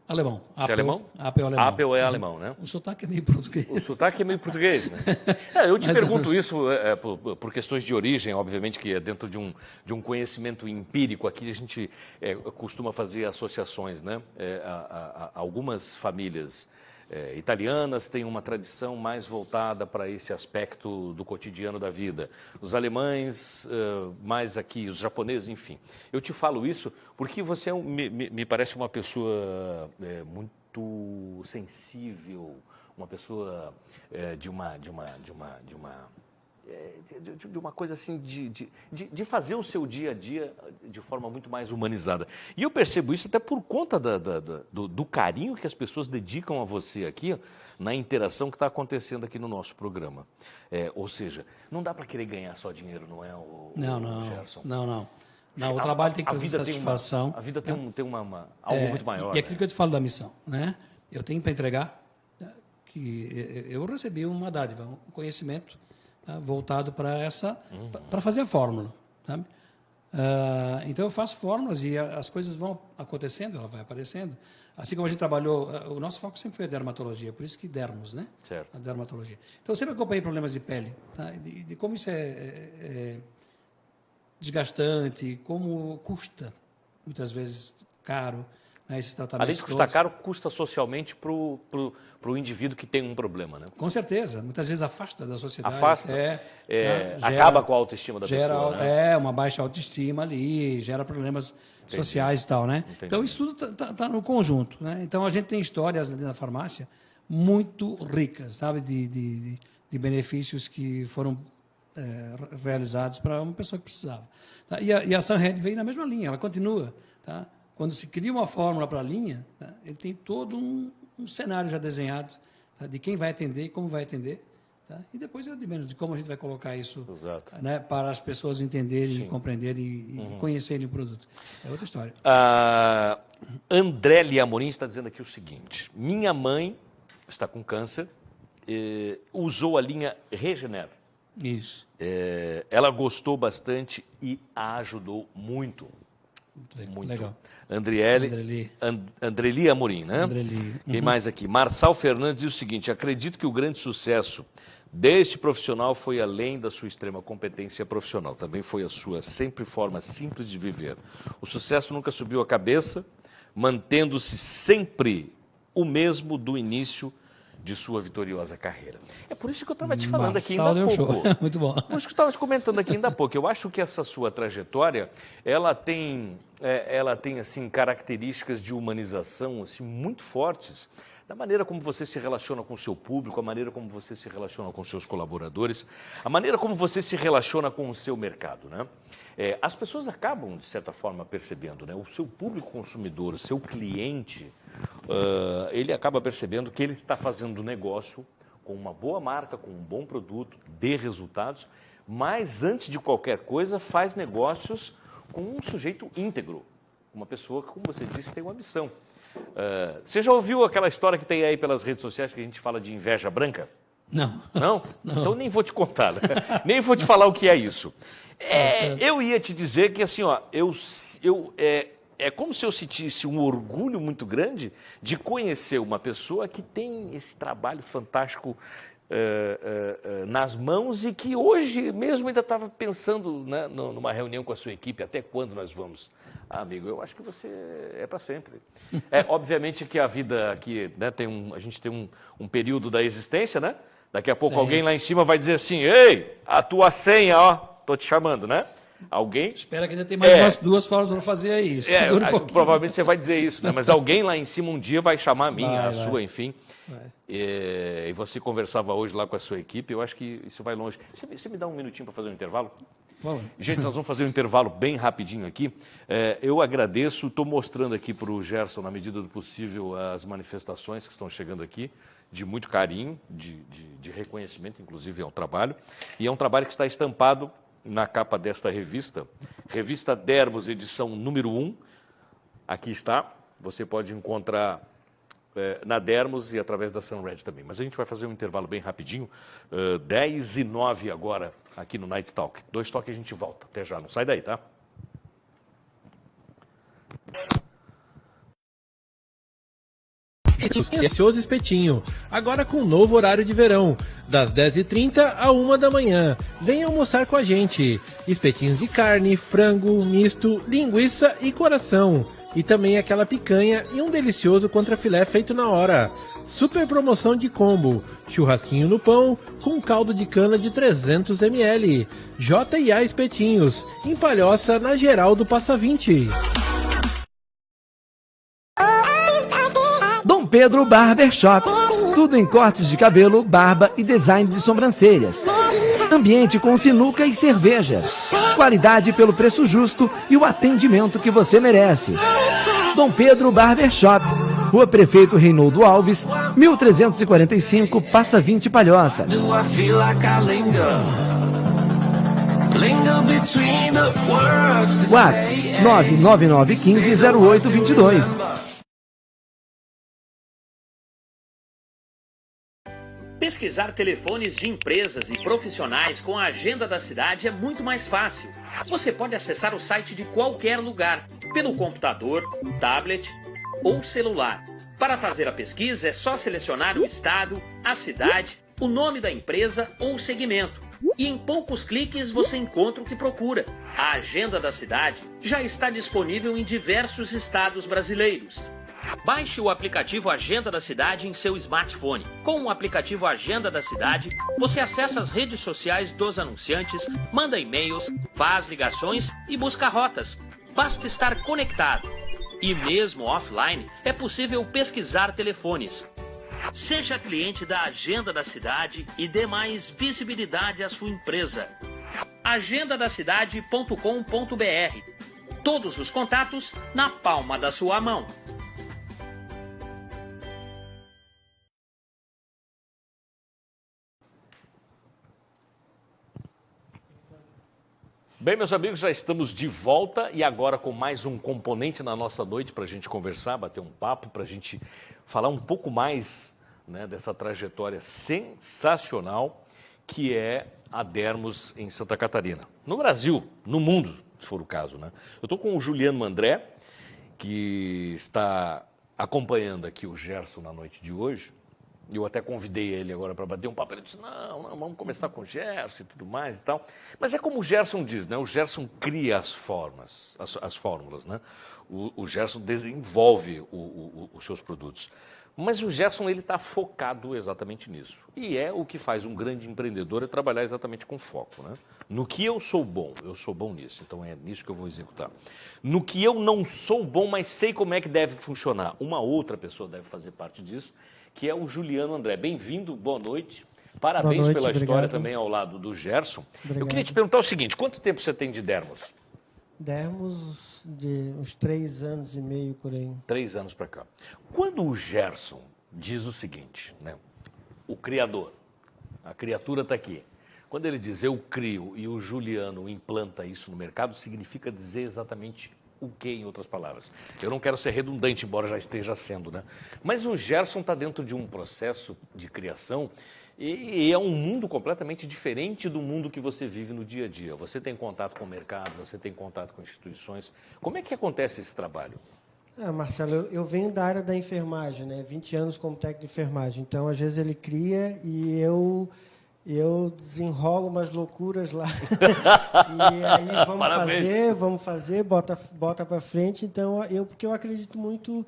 Alemão. Você é alemão? Apel alemão. Apel é alemão, né? O sotaque é meio português. O sotaque é meio português, né? Eu te pergunto isso por questões de origem, obviamente, que é dentro de um conhecimento empírico. Aqui a gente costuma fazer associações, né? Algumas famílias italianas têm uma tradição mais voltada para esse aspecto do cotidiano da vida. Os alemães, mais aqui, os japoneses, enfim. Eu te falo isso porque você me parece uma pessoa muito sensível, uma pessoa de uma coisa assim, de fazer o seu dia a dia de forma muito mais humanizada. E eu percebo isso até por conta do carinho que as pessoas dedicam a você aqui, na interação que está acontecendo aqui no nosso programa. Ou seja, não dá para querer ganhar só dinheiro, não é, Gerson? Não, o trabalho tem que trazer satisfação. A vida tem algo muito maior. E aquilo que eu te falo da missão, né? Eu tenho para entregar que eu recebi uma dádiva, um conhecimento, tá, voltado para fazer a fórmula, sabe? Então eu faço fórmulas e as coisas vão acontecendo, ela vai aparecendo. Assim como a gente trabalhou, o nosso foco sempre foi a dermatologia, por isso que Dermos, né? Certo. A dermatologia. Então eu sempre acompanhei problemas de pele, tá? De como isso é desgastante, como custa muitas vezes caro, né, esses tratamentos. Além de custar caro, custa socialmente para o indivíduo que tem um problema, né? Com certeza. Muitas vezes afasta da sociedade. Afasta? Né, acaba com a autoestima da pessoa, né? Uma baixa autoestima ali, gera problemas sociais e tal, né? Entendi. Então, isso tudo tá no conjunto, né? Então, a gente tem histórias dentro da farmácia muito ricas, sabe? De benefícios que foram realizados para uma pessoa que precisava. Tá? E a Sunhead veio na mesma linha, ela continua. Tá? Quando se cria uma fórmula para a linha, tá? Ele tem todo um cenário já desenhado, tá? De quem vai atender e como vai atender. Tá? E depois de menos de como a gente vai colocar isso, né, para as pessoas entenderem, compreenderem e conhecerem o produto. É outra história. André Amorim está dizendo aqui o seguinte: minha mãe está com câncer, usou a linha Regener. Isso. Ela gostou bastante e a ajudou muito. Muito legal. Andreli Amorim, né? Andreli. Quem mais aqui? Marçal Fernandes diz o seguinte: acredito que o grande sucesso deste profissional foi além da sua extrema competência profissional. Também foi a sua sempre forma simples de viver. O sucesso nunca subiu a cabeça, mantendo-se sempre o mesmo do início de sua vitoriosa carreira. É por isso que eu estava te falando aqui ainda há pouco. Muito bom. Por isso que eu estava te comentando aqui ainda há pouco. Eu acho que essa sua trajetória, ela tem assim, características de humanização assim, muito fortes, da maneira como você se relaciona com o seu público, a maneira como você se relaciona com seus colaboradores, a maneira como você se relaciona com o seu mercado, né? As pessoas acabam, de certa forma, percebendo, né? O seu público consumidor, o seu cliente, ele acaba percebendo que ele está fazendo negócio com uma boa marca, com um bom produto, dê resultados, mas, antes de qualquer coisa, faz negócios com um sujeito íntegro, uma pessoa que, como você disse, tem uma missão. Você já ouviu aquela história que tem aí pelas redes sociais que a gente fala de inveja branca? Não. Não? Então nem vou te contar, né? Nem vou te falar o que é isso. Eu ia te dizer que assim, ó, é como se eu sentisse um orgulho muito grande de conhecer uma pessoa que tem esse trabalho fantástico nas mãos e que hoje mesmo ainda estava pensando, né, numa reunião com a sua equipe, até quando nós vamos? Amigo, eu acho que você é para sempre. Obviamente que a vida aqui, né, a gente tem um período da existência, né? Daqui a pouco alguém lá em cima vai dizer assim: ei, a tua senha, ó, tô te chamando, né? Alguém... Espera que ainda tem mais umas 2 formas para fazer isso. Provavelmente você vai dizer isso, né? Mas alguém lá em cima um dia vai chamar a minha, a sua, enfim. E você conversava hoje lá com a sua equipe, eu acho que isso vai longe. Você me dá um minutinho para fazer um intervalo? Gente, nós vamos fazer um intervalo bem rapidinho aqui. Eu agradeço, estou mostrando aqui para o Gerson, na medida do possível, as manifestações que estão chegando aqui, de muito carinho, de reconhecimento, inclusive, ao trabalho. E é um trabalho que está estampado na capa desta revista, Revista Dermos, edição número 1. Aqui está, você pode encontrar na Dermos e através da Sunred também. Mas a gente vai fazer um intervalo bem rapidinho, 10h09 agora, aqui no Night Talk. 2 toques e a gente volta. Até já, não sai daí, tá? Delicioso espetinho, agora com um novo horário de verão, das 10h30 à 1 da manhã. Venha almoçar com a gente. Espetinhos de carne, frango, misto, linguiça e coração. E também aquela picanha e um delicioso contrafilé feito na hora. Super promoção de combo. Churrasquinho no pão com caldo de cana de 300 ml. J&A Espetinhos, em Palhoça, na Geraldo Passa 20. Dom Pedro Barbershop. Tudo em cortes de cabelo, barba e design de sobrancelhas. Ambiente com sinuca e cerveja. Qualidade pelo preço justo e o atendimento que você merece. Dom Pedro Barbershop. Rua Prefeito Reinaldo Alves, 1345, Passa 20, Palhoça. WhatsApp 999150822. Pesquisar telefones de empresas e profissionais com a agenda da cidade é muito mais fácil. Você pode acessar o site de qualquer lugar, pelo computador, tablet ou celular. Para fazer a pesquisa é só selecionar o estado, a cidade, o nome da empresa ou o segmento. E em poucos cliques você encontra o que procura. A agenda da cidade já está disponível em diversos estados brasileiros. Baixe o aplicativo Agenda da Cidade em seu smartphone. Com o aplicativo Agenda da Cidade, você acessa as redes sociais dos anunciantes, manda e-mails, faz ligações e busca rotas. Basta estar conectado. E mesmo offline, é possível pesquisar telefones. Seja cliente da Agenda da Cidade e dê mais visibilidade à sua empresa. agendadacidade.com.br. Todos os contatos na palma da sua mão. Bem, meus amigos, já estamos de volta e agora com mais um componente na nossa noite para a gente conversar, bater um papo, para a gente falar um pouco mais, né, dessa trajetória sensacional que é a Dermos em Santa Catarina. No Brasil, no mundo, se for o caso, né? Eu estou com o Juliano Mandré, que está acompanhando aqui o Gerson na noite de hoje. Eu até convidei ele agora para bater um papo. Ele disse, não, vamos começar com o Gerson e tudo mais e tal. Mas é como o Gerson diz, né? O Gerson cria as formas, as fórmulas, né? O Gerson desenvolve os seus produtos. Mas o Gerson, ele está focado exatamente nisso. E é o que faz um grande empreendedor, é trabalhar exatamente com foco, né? No que eu sou bom nisso. Então é nisso que eu vou executar. No que eu não sou bom, mas sei como é que deve funcionar. Uma outra pessoa deve fazer parte disso, que é o Juliano André. Bem-vindo, boa noite. Parabéns boa noite, pela obrigado. História também ao lado do Gerson. Obrigado. Eu queria te perguntar o seguinte, quanto tempo você tem de Dermos? Dermos de uns 3 anos e meio, por aí. 3 anos para cá. Quando o Gerson diz o seguinte, né? O criador, a criatura está aqui. Quando ele diz eu crio e o Juliano implanta isso no mercado, significa dizer exatamente o que, em outras palavras? Eu não quero ser redundante, embora já esteja sendo, né? Mas o Gerson está dentro de um processo de criação e é um mundo completamente diferente do mundo que você vive no dia a dia. Você tem contato com o mercado, você tem contato com instituições. Como é que acontece esse trabalho? Marcelo, eu venho da área da enfermagem, né? 20 anos como técnico de enfermagem. Então, às vezes, ele cria e eu desenrolo umas loucuras lá. E aí vamos fazer, bota para frente. Então, porque eu acredito muito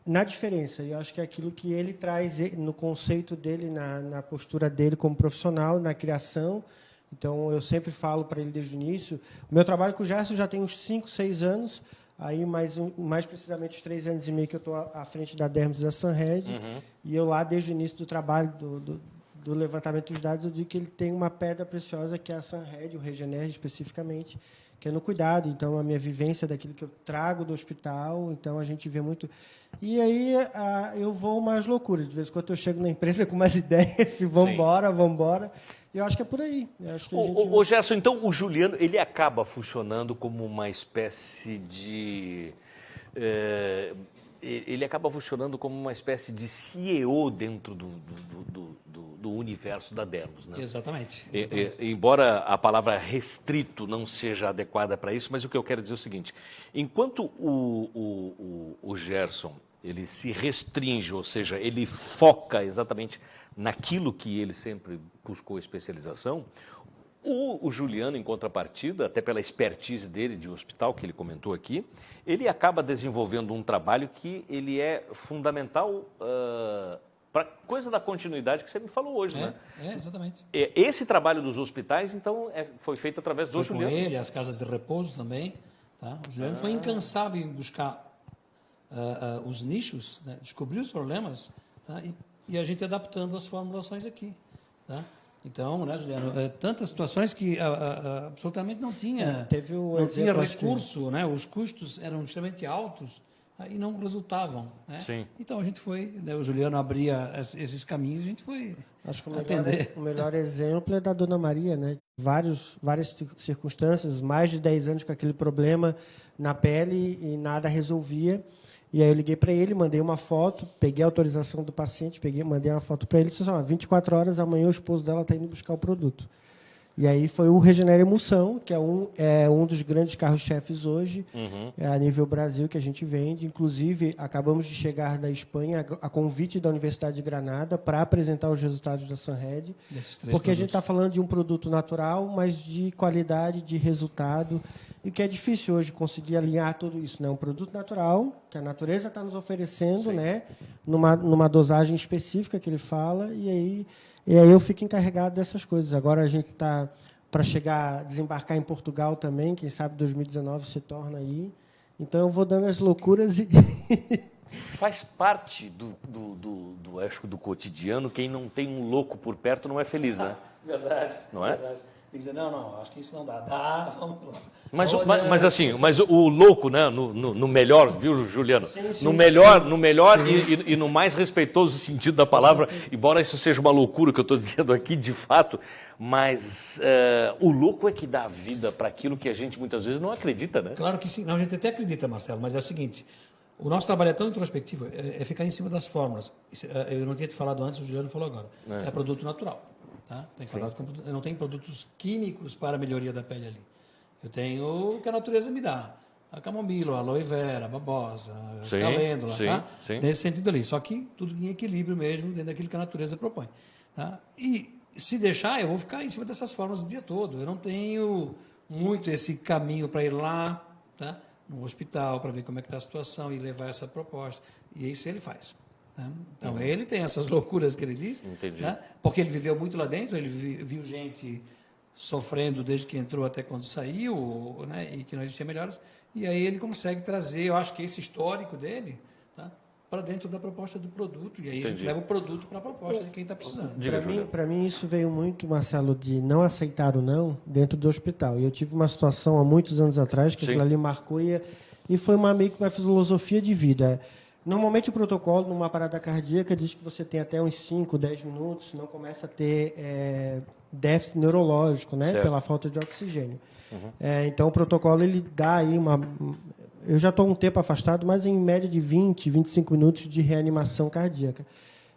na diferença. Eu acho que é aquilo que ele traz no conceito dele, na postura dele como profissional, na criação. Então, eu sempre falo para ele desde o início. O meu trabalho com o Gerson já tem uns 5, 6 anos. Aí, mais precisamente, os 3 anos e meio que eu estou à frente da Dermos e da Sunhead. Uhum. E eu lá, desde o início do trabalho, do levantamento dos dados, eu digo que ele tem uma pedra preciosa, que é a Sunhead, o Regener especificamente, que é no cuidado. Então, a minha vivência daquilo que eu trago do hospital, então a gente vê muito... E aí eu vou umas loucuras. De vez em quando eu chego na empresa com umas ideias, vamos embora. E eu acho que é por aí. Eu acho que Ô, Gerson, então o Juliano, ele acaba funcionando como uma espécie de... ele acaba funcionando como uma espécie de CEO dentro do universo da Dermos, né? Exatamente. Embora a palavra restrito não seja adequada para isso, mas o que eu quero dizer é o seguinte, enquanto o Gerson, ele se restringe, ou seja, ele foca exatamente naquilo que ele sempre buscou especialização, o Juliano, em contrapartida, até pela expertise dele de hospital, que ele comentou aqui, ele acaba desenvolvendo um trabalho que ele é fundamental para coisa da continuidade que você me falou hoje, né? Exatamente. Esse trabalho dos hospitais, então, foi feito através do Juliano? Foi com ele, as casas de repouso também. Tá? O Juliano foi incansável em buscar os nichos, né? Descobrir os problemas, tá? E a gente adaptando as formulações aqui, tá? Então, né, Juliano, tantas situações que absolutamente não tinha, não tinha recurso, né? Os custos eram extremamente altos, tá? E não resultavam, né? Sim. Então a gente foi, né, o Juliano abria esses caminhos, a gente foi atender. O melhor exemplo é da Dona Maria, né? Várias circunstâncias, mais de 10 anos com aquele problema na pele e nada resolvia. E aí eu liguei para ele, mandei uma foto, peguei a autorização do paciente, mandei uma foto para ele e disse, 24 horas, amanhã o esposo dela está indo buscar o produto. E aí foi o Regenera Emulsão, que é um dos grandes carros-chefes hoje, a nível Brasil, que a gente vende. Inclusive, acabamos de chegar da Espanha a convite da Universidade de Granada para apresentar os resultados da Sunhead, porque a gente está falando de um produto natural, mas de qualidade, de resultado, e que é difícil hoje conseguir alinhar tudo isso, né? Um produto natural, que a natureza está nos oferecendo, né? Numa dosagem específica que ele fala, e aí eu fico encarregado dessas coisas. Agora a gente está para desembarcar em Portugal também, quem sabe 2019 se torna aí. Então eu vou dando as loucuras e... Faz parte acho que do cotidiano, quem não tem um louco por perto não é feliz, né? Verdade. Não é? Verdade. Dizer, não, acho que isso não dá. Dá, vamos lá. Mas o louco, né, no melhor, viu, Juliano? Sim, no melhor e no mais respeitoso sentido da palavra, embora isso seja uma loucura que eu estou dizendo aqui, de fato, mas o louco é que dá vida para aquilo que a gente muitas vezes não acredita, né? Claro que sim. Não, a gente até acredita, Marcelo, mas é o seguinte, o nosso trabalho é tão introspectivo, é ficar em cima das fórmulas. Eu não tinha te falado antes, o Juliano falou agora. É produto natural. Tá? Eu não tenho produtos químicos para a melhoria da pele ali. Eu tenho o que a natureza me dá. A camomila, a aloe vera, a babosa, a calêndula, tá? Nesse sentido ali. Só que tudo em equilíbrio mesmo, dentro daquilo que a natureza propõe. Tá? E se deixar, eu vou ficar em cima dessas formas o dia todo. Eu não tenho muito esse caminho para ir lá, tá? No hospital, para ver como é que está a situação e levar essa proposta. E isso ele faz. Tá? Então, ele tem essas loucuras que ele diz, né? Porque ele viveu muito lá dentro, ele viu gente sofrendo desde que entrou até quando saiu, né? E que não existia melhoras, e aí ele consegue trazer, eu acho que esse histórico dele, tá? Para dentro da proposta do produto, e aí a gente leva o produto para a proposta de quem está precisando. Para mim, isso veio muito, Marcelo, de não aceitar o não dentro do hospital. E eu tive uma situação há muitos anos atrás, que aquilo ali marcou, e foi meio que uma filosofia de vida. Normalmente, o protocolo, numa parada cardíaca, diz que você tem até uns 5, 10 minutos, senão começa a ter déficit neurológico, né? Pela falta de oxigênio. Então, o protocolo ele dá aí uma... Eu já estou um tempo afastado, mas em média de 20, 25 minutos de reanimação cardíaca.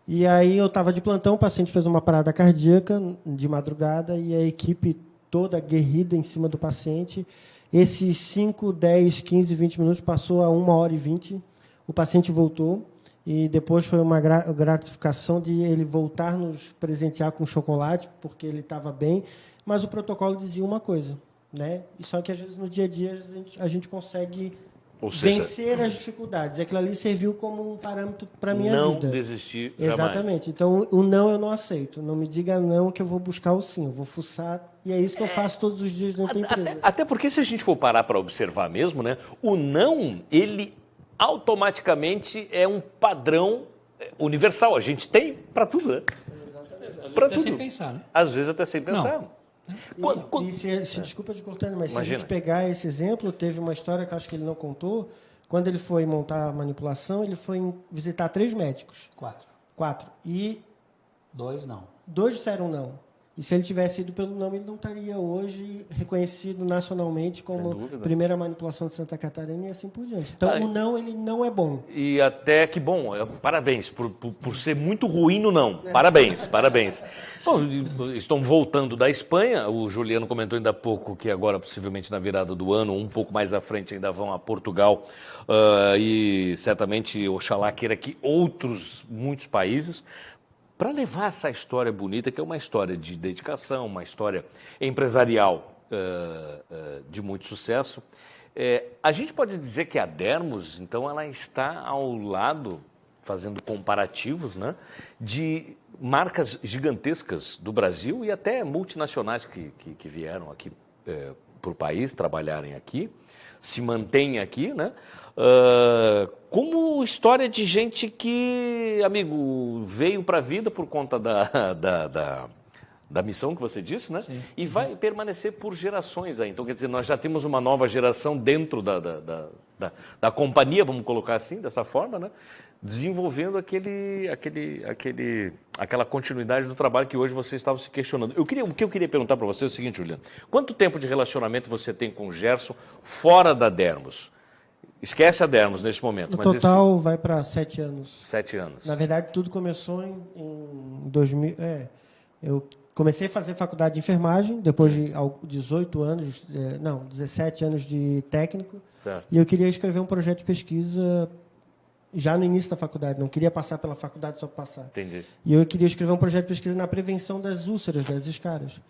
E aí eu estava de plantão, o paciente fez uma parada cardíaca de madrugada e a equipe toda aguerrida em cima do paciente. Esses 5, 10, 15, 20 minutos passou a 1h20. O paciente voltou e depois foi uma gratificação de ele voltar nos presentear com chocolate, porque ele estava bem, mas o protocolo dizia uma coisa, né? E só que, às vezes, no dia a dia, a gente consegue vencer as dificuldades. E aquilo ali serviu como um parâmetro para a minha vida. Não desistir jamais. Exatamente. Então, o não eu não aceito. Não me diga não que eu vou buscar o sim. Eu vou fuçar. E é isso que eu faço todos os dias dentro da empresa. Até porque, se a gente for parar para observar mesmo, né, o não, ele automaticamente é um padrão universal. A gente tem para tudo, né? Para tudo. Sem pensar, né? Às vezes até sem pensar. Desculpa te cortando, mas se a gente pegar esse exemplo, teve uma história que eu acho que ele não contou. Quando ele foi montar a manipulação, ele foi visitar 3 médicos. 4. E 2 não. 2 disseram não. E se ele tivesse ido pelo não, ele não estaria hoje reconhecido nacionalmente como primeira manipulação de Santa Catarina e assim por diante. Então, o não, ele não é bom. E até que bom, parabéns por ser muito ruim no não. Parabéns. Bom, estão voltando da Espanha, o Juliano comentou ainda há pouco que agora, possivelmente na virada do ano, um pouco mais à frente, ainda vão a Portugal e certamente, oxalá queira que muitos países, para levar essa história bonita, que é uma história de dedicação, uma história empresarial de muito sucesso. A gente pode dizer que a Dermos, então, ela está ao lado, fazendo comparativos, né, de marcas gigantescas do Brasil e até multinacionais que vieram aqui para o país, trabalharem aqui, se mantêm aqui, né? Como história de gente que, amigo, veio para a vida por conta da missão que você disse, né? Sim. E vai permanecer por gerações aí. Então, quer dizer, nós já temos uma nova geração dentro da companhia, vamos colocar assim, dessa forma, né? Desenvolvendo aquela continuidade do trabalho que hoje você estava se questionando. O que eu queria perguntar para você é o seguinte, Juliano. Quanto tempo de relacionamento você tem com o Gerson fora da Dermos? Esquece a Dermos nesse momento. No total vai para 7 anos. 7 anos. Na verdade, tudo começou em 2000. Eu comecei a fazer faculdade de enfermagem, depois de 18 anos, 17 anos de técnico, Certo. e eu queria escrever um projeto de pesquisa já no início da faculdade, não queria passar pela faculdade só para passar. Entendi. E eu queria escrever um projeto de pesquisa na prevenção das úlceras, das escaras.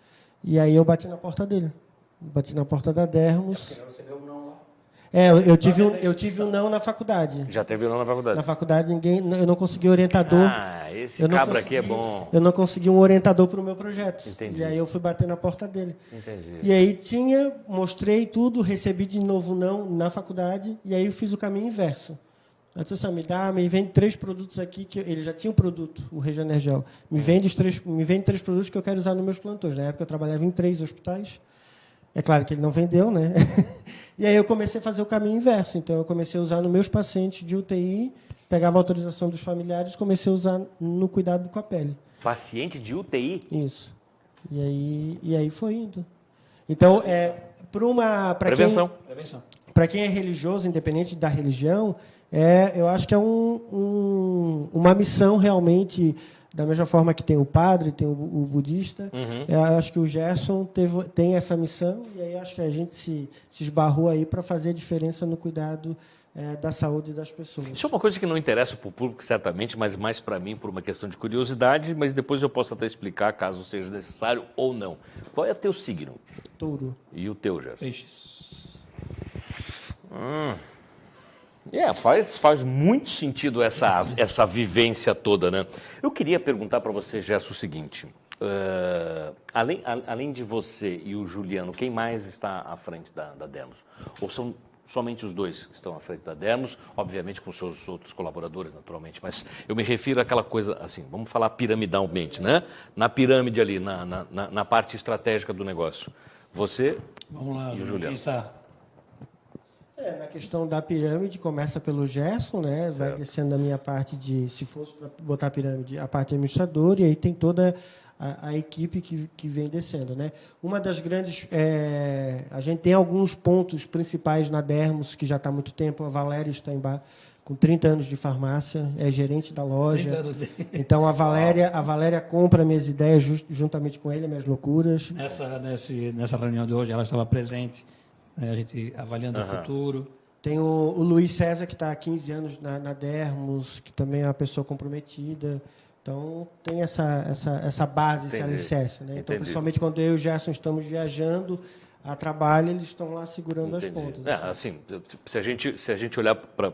E aí eu bati na porta dele. Bati na porta da Dermos. Eu tive um não na faculdade. Já teve não na faculdade? Na faculdade eu não consegui orientador. Ah, esse cabra aqui é bom. Eu não consegui um orientador para o meu projeto. Entendi. E aí eu fui bater na porta dele. Entendi. E aí mostrei tudo, recebi de novo não na faculdade, e aí eu fiz o caminho inverso. Eu disse assim, me vende 3 produtos aqui, que ele já tinha um produto, o Regenergel. Me vende 3 produtos que eu quero usar nos meus plantões. Na época eu trabalhava em 3 hospitais. É claro que ele não vendeu, né? E aí eu comecei a fazer o caminho inverso. Então, eu comecei a usar nos meus pacientes de UTI, pegava a autorização dos familiares e comecei a usar no cuidado com a pele. Paciente de UTI? Isso. E aí foi indo. Então, Prevenção. Para quem é religioso, independente da religião, eu acho que é uma missão realmente. Da mesma forma que tem o padre, tem o budista, eu acho que o Gerson tem essa missão, e aí acho que a gente se esbarrou aí para fazer a diferença no cuidado da saúde das pessoas. Isso é uma coisa que não interessa para o público, certamente, mas mais para mim, por uma questão de curiosidade, mas depois eu posso até explicar, caso seja necessário ou não. Qual é o teu signo? Touro. E o teu, Gerson? Peixes. Faz muito sentido essa vivência toda, né? Eu queria perguntar para você, Gerson, o seguinte. Além de você e o Juliano, quem mais está à frente da Dermos? Ou são somente os dois que estão à frente da Dermos? Obviamente com seus outros colaboradores, naturalmente. Mas eu me refiro àquela coisa, assim, vamos falar piramidalmente, né? Na pirâmide ali, na parte estratégica do negócio. Você Vamos lá, e o Juliano. Quem está? Na questão da pirâmide, começa pelo Gerson, né? Certo. Vai descendo a minha parte se fosse para botar a pirâmide, a parte administradora, e aí tem toda a equipe que vem descendo, né? Uma das grandes... a gente tem alguns pontos principais na Dermos, que já está há muito tempo. A Valéria está com 30 anos de farmácia, é gerente da loja. 30 anos Então, a Valéria compra minhas ideias juntamente com ele, minhas loucuras. Nessa reunião de hoje, ela estava presente, né, a gente avaliando o futuro. Tem o Luiz César, que está há 15 anos na Dermos, que também é uma pessoa comprometida. Então, tem essa base, esse alicerce. Né? Então, principalmente quando eu e o Gerson estamos viajando a trabalho, eles estão lá segurando as pontas. Assim, se a gente olhar para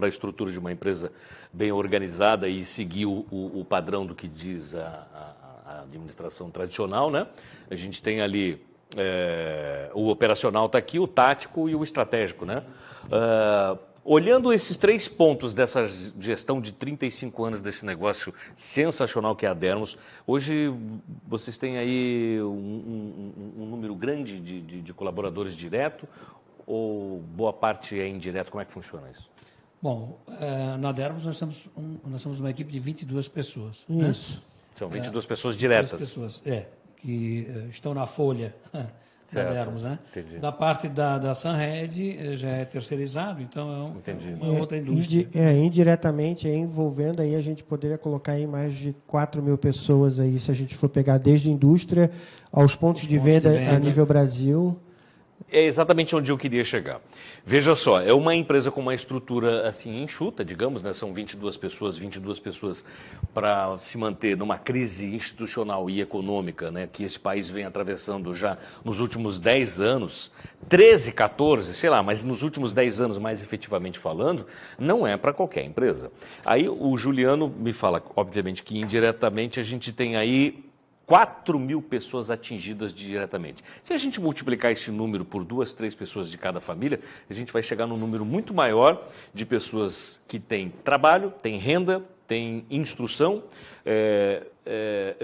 a estrutura de uma empresa bem organizada e seguir o padrão do que diz a administração tradicional, né? A gente tem ali o operacional está aqui, o tático e o estratégico, né? Olhando esses 3 pontos dessa gestão de 35 anos desse negócio sensacional que é a Dermos, hoje vocês têm aí um número grande de colaboradores direto ou boa parte é indireto? Como é que funciona isso? Bom, na Dermos nós somos uma equipe de 22 pessoas. Isso. Né? São 22 pessoas diretas. 22 pessoas, que estão na folha da Dermos, né? Entendi. Da parte da Sunhead já é terceirizado, então é uma outra indústria. Indiretamente, envolvendo, aí a gente poderia colocar aí mais de 4 mil pessoas, aí, se a gente for pegar desde a indústria aos pontos de venda a nível Brasil. É exatamente onde eu queria chegar. Veja só, é uma empresa com uma estrutura assim enxuta, digamos, né? São 22 pessoas para se manter numa crise institucional e econômica, né? Que esse país vem atravessando já nos últimos 10 anos, 13, 14, sei lá, mas nos últimos 10 anos, mais efetivamente falando, não é para qualquer empresa. Aí o Juliano me fala, obviamente, que indiretamente a gente tem aí 4 mil pessoas atingidas diretamente. Se a gente multiplicar esse número por 2, 3 pessoas de cada família, a gente vai chegar num número muito maior de pessoas que têm trabalho, têm renda, têm instrução,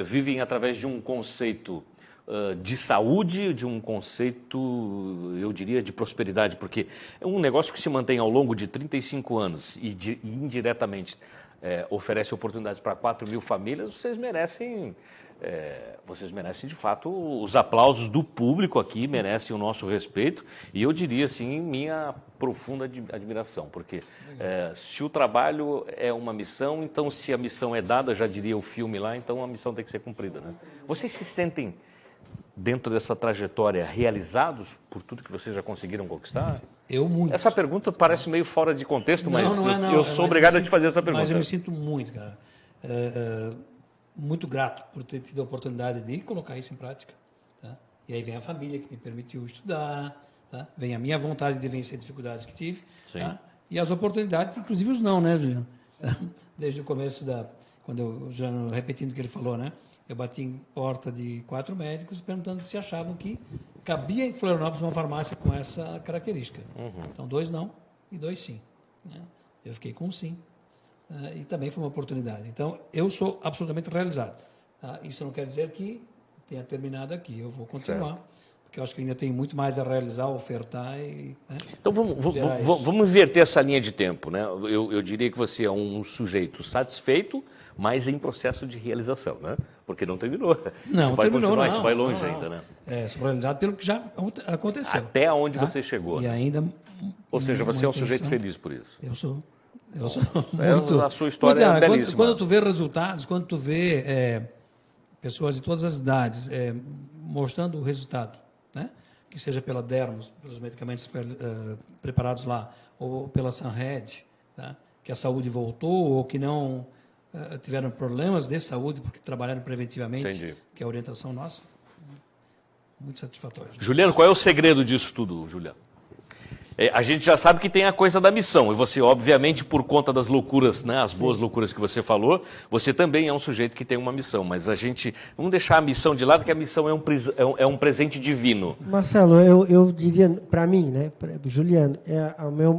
vivem através de um conceito de saúde, de um conceito, eu diria, de prosperidade, porque é um negócio que se mantém ao longo de 35 anos e indiretamente oferece oportunidades para 4 mil famílias, vocês merecem vocês merecem, de fato, os aplausos do público aqui, merecem o nosso respeito e eu diria, assim, minha profunda admiração, porque se o trabalho é uma missão, então se a missão é dada, já diria o filme lá, então a missão tem que ser cumprida, né? Vocês se sentem, dentro dessa trajetória, realizados por tudo que vocês já conseguiram conquistar? Eu muito. Essa pergunta parece meio fora de contexto, mas não, eu sou obrigado a te fazer essa pergunta. Mas eu me sinto muito, cara. Muito grato por ter tido a oportunidade de colocar isso em prática. Tá? E aí vem a família que me permitiu estudar, tá? Vem a minha vontade de vencer dificuldades que tive, tá? E as oportunidades, inclusive os não, né, Juliano? Desde o começo quando o Juliano, repetindo o que ele falou, né? Eu bati em porta de 4 médicos perguntando se achavam que cabia em Florianópolis uma farmácia com essa característica. Então, 2 não e 2 sim. Né? Eu fiquei com um sim. E também foi uma oportunidade. Então, eu sou absolutamente realizado. Tá? Isso não quer dizer que tenha terminado aqui. Eu vou continuar, porque eu acho que ainda tem muito mais a realizar, ofertar. Né? Então, vamos inverter essa linha de tempo. Né? Eu diria que você é um sujeito satisfeito, mas em processo de realização, né? Porque não terminou. Não, isso vai terminou, continuar, não, isso vai longe ainda, né? Sou realizado pelo que já aconteceu. Até onde tá? você chegou. E ainda... Ou seja, você é um sujeito feliz por isso. Eu sou muito... A sua história é belíssima. Quando tu vê resultados, quando tu vê pessoas de todas as idades mostrando o resultado, né? Que seja pela Dermos, pelos medicamentos preparados lá, ou pela Sunhead, tá? Que a saúde voltou, ou que não tiveram problemas de saúde porque trabalharam preventivamente, Entendi. Que é a orientação nossa. Muito satisfatório. Juliano, qual é o segredo disso tudo, Juliano? A gente já sabe que tem a coisa da missão, e você, obviamente, por conta das loucuras, né, as boas loucuras que você falou, você também é um sujeito que tem uma missão, mas vamos deixar a missão de lado, que a missão é um presente divino. Marcelo, eu diria, para mim, né, Juliano,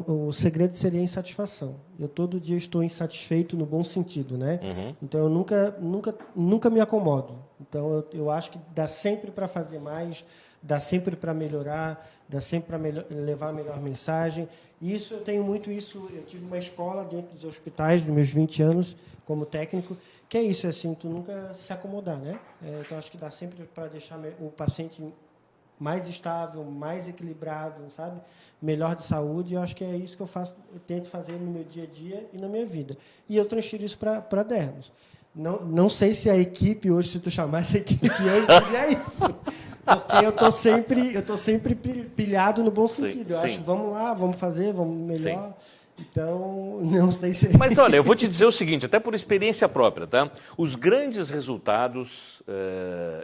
o segredo seria a insatisfação. Eu todo dia estou insatisfeito no bom sentido, né? Então eu nunca me acomodo. Então eu acho que dá sempre para fazer mais, dá sempre para melhorar, dá sempre para levar a melhor mensagem. Isso, eu tenho muito isso. Eu tive uma escola dentro dos hospitais, dos meus 20 anos, como técnico, que é isso, assim, tu nunca se acomodar, né? Então, acho que dá sempre para deixar o paciente mais estável, mais equilibrado, sabe? Melhor de saúde. Eu acho que é isso que eu tento fazer no meu dia a dia e na minha vida. E eu transfiro isso para a Dermos. Não sei se a equipe hoje, se tu chamasse a equipe hoje, diria isso. Porque eu tô sempre pilhado no bom sentido. Eu acho, vamos lá, vamos fazer, vamos melhor. Sim. Então, não sei se... Mas, olha, eu vou te dizer o seguinte, até por experiência própria, tá? Os grandes resultados...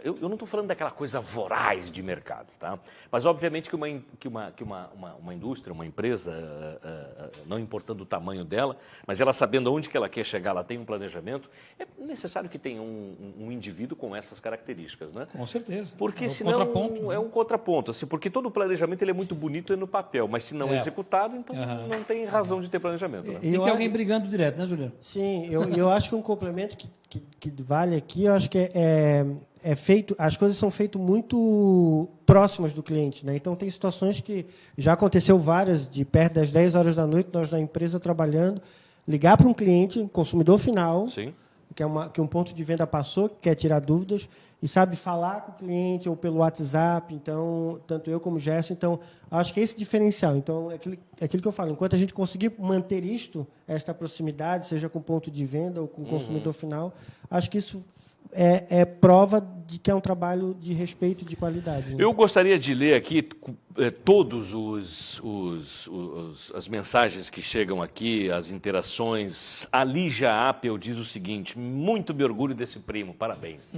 eu não estou falando daquela coisa voraz de mercado, tá? Mas, obviamente, que uma indústria, uma empresa, não importando o tamanho dela, mas ela sabendo onde que ela quer chegar, ela tem um planejamento, é necessário que tenha um indivíduo com essas características, né? Com certeza. Porque senão é um contraponto, assim, porque todo o planejamento ele é muito bonito no papel, mas se não executado, então não tem razão de ter planejamento. Né? E tem alguém brigando direto, né, Juliano? Sim, eu acho que um complemento que vale aqui, eu acho que é feito, as coisas são feitas muito próximas do cliente, né? Então tem situações que já aconteceu várias, de perto das 10 horas da noite, nós na empresa trabalhando, ligar para um cliente, consumidor final, Sim. que um ponto de venda passou, que quer tirar dúvidas, e sabe falar com o cliente ou pelo WhatsApp, então, tanto eu como o Gerson, então, acho que é esse diferencial. Então, é aquilo que eu falo, enquanto a gente conseguir manter esta proximidade, seja com ponto de venda ou com o consumidor final, acho que isso é prova de que é um trabalho de respeito e de qualidade. Né? Eu gostaria de ler aqui todos as mensagens que chegam aqui, as interações. A Lígia Apple diz o seguinte: muito me orgulho desse primo, parabéns.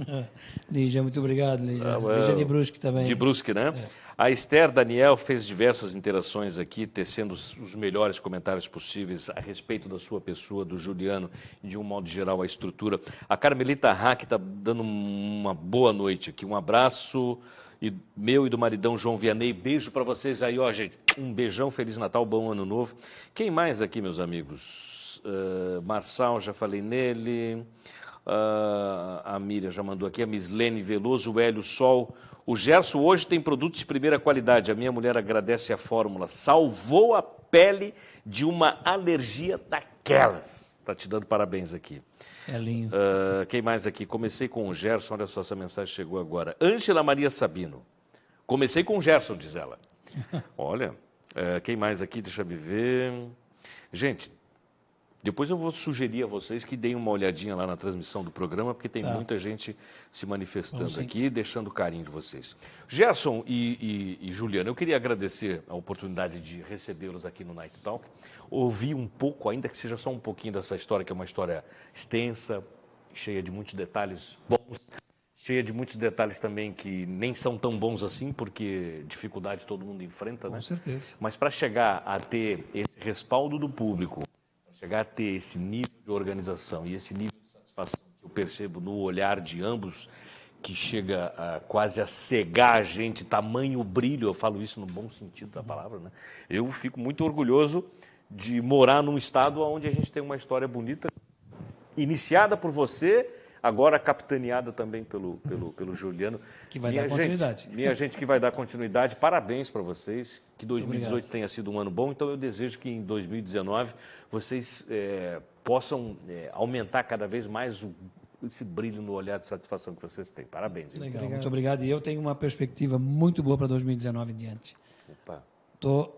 Lígia, muito obrigado, Lígia. Lígia de Brusque também. De Brusque, né? A Esther Daniel fez diversas interações aqui, tecendo os melhores comentários possíveis a respeito da sua pessoa, do Juliano, e de um modo geral a estrutura. A Carmelita Hack está dando uma boa noite aqui, um abraço meu e do maridão João Vianney, beijo para vocês aí, ó, gente, um beijão, Feliz Natal, bom ano novo. Quem mais aqui, meus amigos? Marçal, já falei nele, a Miriam já mandou aqui, a Mislene Veloso, o Hélio Sol. O Gerson hoje tem produtos de primeira qualidade. A minha mulher agradece a fórmula. Salvou a pele de uma alergia daquelas. tá te dando parabéns aqui. Elinho. Quem mais aqui? Comecei com o Gerson, olha só, essa mensagem chegou agora. Ângela Maria Sabino. Comecei com o Gerson, diz ela. Olha, quem mais aqui? Deixa eu ver. Gente, depois eu vou sugerir a vocês que deem uma olhadinha lá na transmissão do programa, porque tem muita gente se manifestando aqui, deixando o carinho de vocês. Gerson e Juliano, eu queria agradecer a oportunidade de recebê-los aqui no Night Talk. Ouvi um pouco, ainda que seja só um pouquinho dessa história, que é uma história extensa, cheia de muitos detalhes bons, cheia de muitos detalhes também que nem são tão bons assim, porque dificuldade todo mundo enfrenta, né? Com certeza. Mas para chegar a ter esse respaldo do público, chegar a ter esse nível de organização e esse nível de satisfação que eu percebo no olhar de ambos, que chega quase a cegar a gente, tamanho brilho, eu falo isso no bom sentido da palavra, né? Eu fico muito orgulhoso de morar num estado onde a gente tem uma história bonita, iniciada por você, agora capitaneada também pelo Juliano. Que vai dar continuidade. Minha gente que vai dar continuidade, parabéns para vocês, que 2018 tenha sido um ano bom, então eu desejo que em 2019 vocês possam aumentar cada vez mais esse brilho no olhar de satisfação que vocês têm. Parabéns. Legal, obrigado. Muito obrigado. E eu tenho uma perspectiva muito boa para 2019 em diante. Estou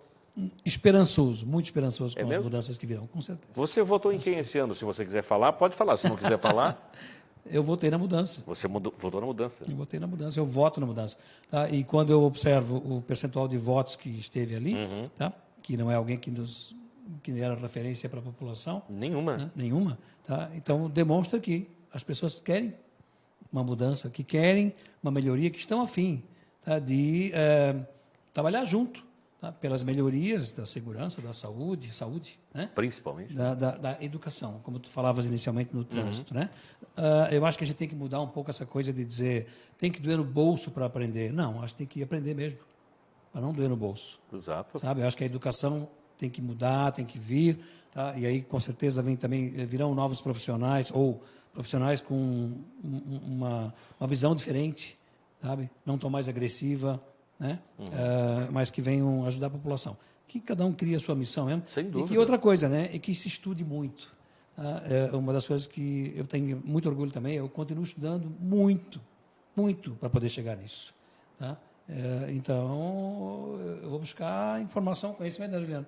esperançoso, muito esperançoso com as mudanças que virão, com certeza. Você votou em quem esse ano? Se você quiser falar, pode falar. Se não quiser falar... Eu votei na mudança. Você votou na mudança? Eu votei na mudança, eu voto na mudança. Tá? E quando eu observo o percentual de votos que esteve ali, tá? Que não é alguém que era referência para a população. Nenhuma. Né? Nenhuma. Tá? Então, demonstra que as pessoas querem uma mudança, que querem uma melhoria, que estão afim, tá? De trabalhar junto, tá? Pelas melhorias da segurança, da saúde, né? Principalmente. Da educação, como tu falavas inicialmente no trânsito, né? Eu acho que a gente tem que mudar um pouco essa coisa de dizer tem que doer no bolso para aprender. Não, acho que tem que aprender mesmo, para não doer no bolso. Exato. Sabe? Eu acho que a educação tem que mudar, tem que vir, tá? E aí com certeza virão novos profissionais ou profissionais com uma visão diferente, sabe? Não tão mais agressiva, né? Mas que venham ajudar a população. Que cada um cria a sua missão mesmo. Sem dúvida. E que outra coisa, né? É que se estude muito. Tá? É uma das coisas que eu tenho muito orgulho também. Eu continuo estudando muito para poder chegar nisso. Tá? Então, eu vou buscar informação, conhecimento, né, Juliano?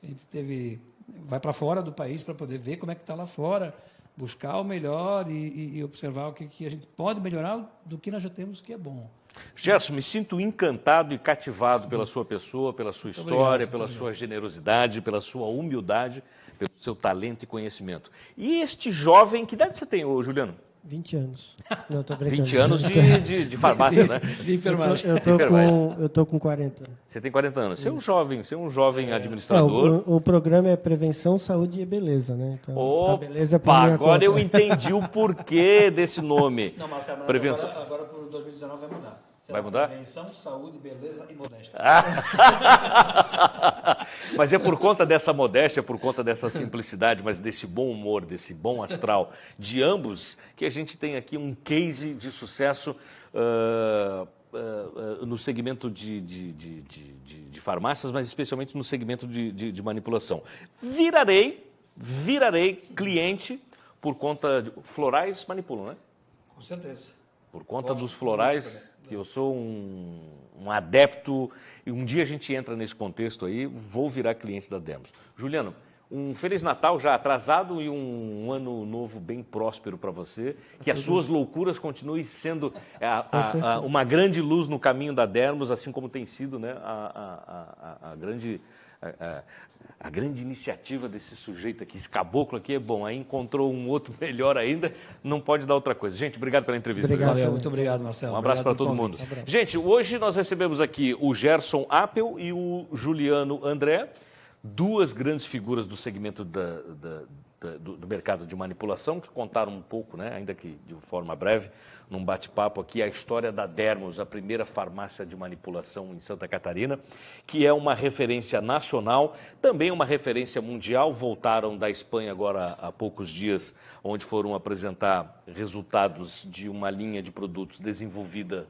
A gente vai para fora do país para poder ver como é que está lá fora, buscar o melhor e observar o que a gente pode melhorar do que nós já temos que é bom. Gerson, me sinto encantado e cativado pela sua pessoa, pela sua história, pela sua generosidade, pela sua humildade, pelo seu talento e conhecimento. E este jovem, que idade você tem, Juliano? 20 anos. Não, tô brincando. 20 anos de farmácia, né? De enfermagem. Eu tô com 40. Você tem 40 anos. Você é um jovem administrador. O programa é Prevenção, Saúde e Beleza, né? Então, Opa, a beleza agora eu entendi o porquê desse nome. Não, Marcelo, Prevenção. Agora para 2019 vai mudar. Vai mudar? Prevenção, saúde, beleza e modéstia. Mas é por conta dessa modéstia, por conta dessa simplicidade, mas desse bom humor, desse bom astral de ambos, que a gente tem aqui um case de sucesso no segmento de farmácias, mas especialmente no segmento de manipulação. Virarei cliente por conta de... Florais manipulam, né? Com certeza. Por conta dos florais, que eu sou um adepto, e um dia a gente entra nesse contexto aí, vou virar cliente da Dermos. Juliano, um Feliz Natal já atrasado e um ano novo bem próspero para você, que as suas loucuras continuem sendo uma grande luz no caminho da Dermos, assim como tem sido, né, a grande iniciativa desse sujeito aqui, esse caboclo aqui é bom, aí encontrou um outro melhor ainda, não pode dar outra coisa. Gente, obrigado pela entrevista. Valeu, muito obrigado, Marcelo. Um abraço para todo mundo. Gente, hoje nós recebemos aqui o Gerson Appel e o Juliano André, duas grandes figuras do segmento do mercado de manipulação, que contaram um pouco, né, ainda que de forma breve, num bate-papo aqui, a história da Dermos, a primeira farmácia de manipulação em Santa Catarina, que é uma referência nacional, também uma referência mundial. Voltaram da Espanha agora há poucos dias, onde foram apresentar resultados de uma linha de produtos desenvolvidas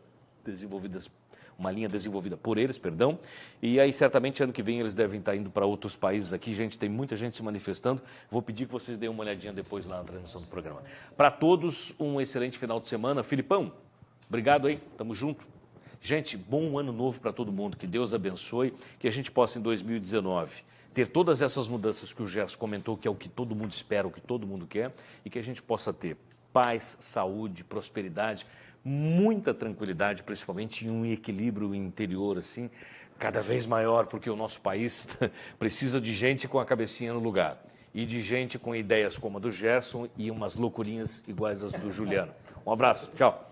uma linha desenvolvida por eles, perdão. E aí, certamente, ano que vem eles devem estar indo para outros países aqui. Gente, tem muita gente se manifestando. Vou pedir que vocês deem uma olhadinha depois lá na transmissão do programa. Para todos, um excelente final de semana. Filipão, obrigado aí, tamo junto. Gente, bom ano novo para todo mundo, que Deus abençoe, que a gente possa em 2019 ter todas essas mudanças que o Gerson comentou, que é o que todo mundo espera, o que todo mundo quer, e que a gente possa ter paz, saúde, prosperidade, muita tranquilidade, principalmente em um equilíbrio interior, assim, cada vez maior, porque o nosso país precisa de gente com a cabecinha no lugar, e de gente com ideias como a do Gerson e umas loucurinhas iguais às do Juliano. Um abraço, tchau.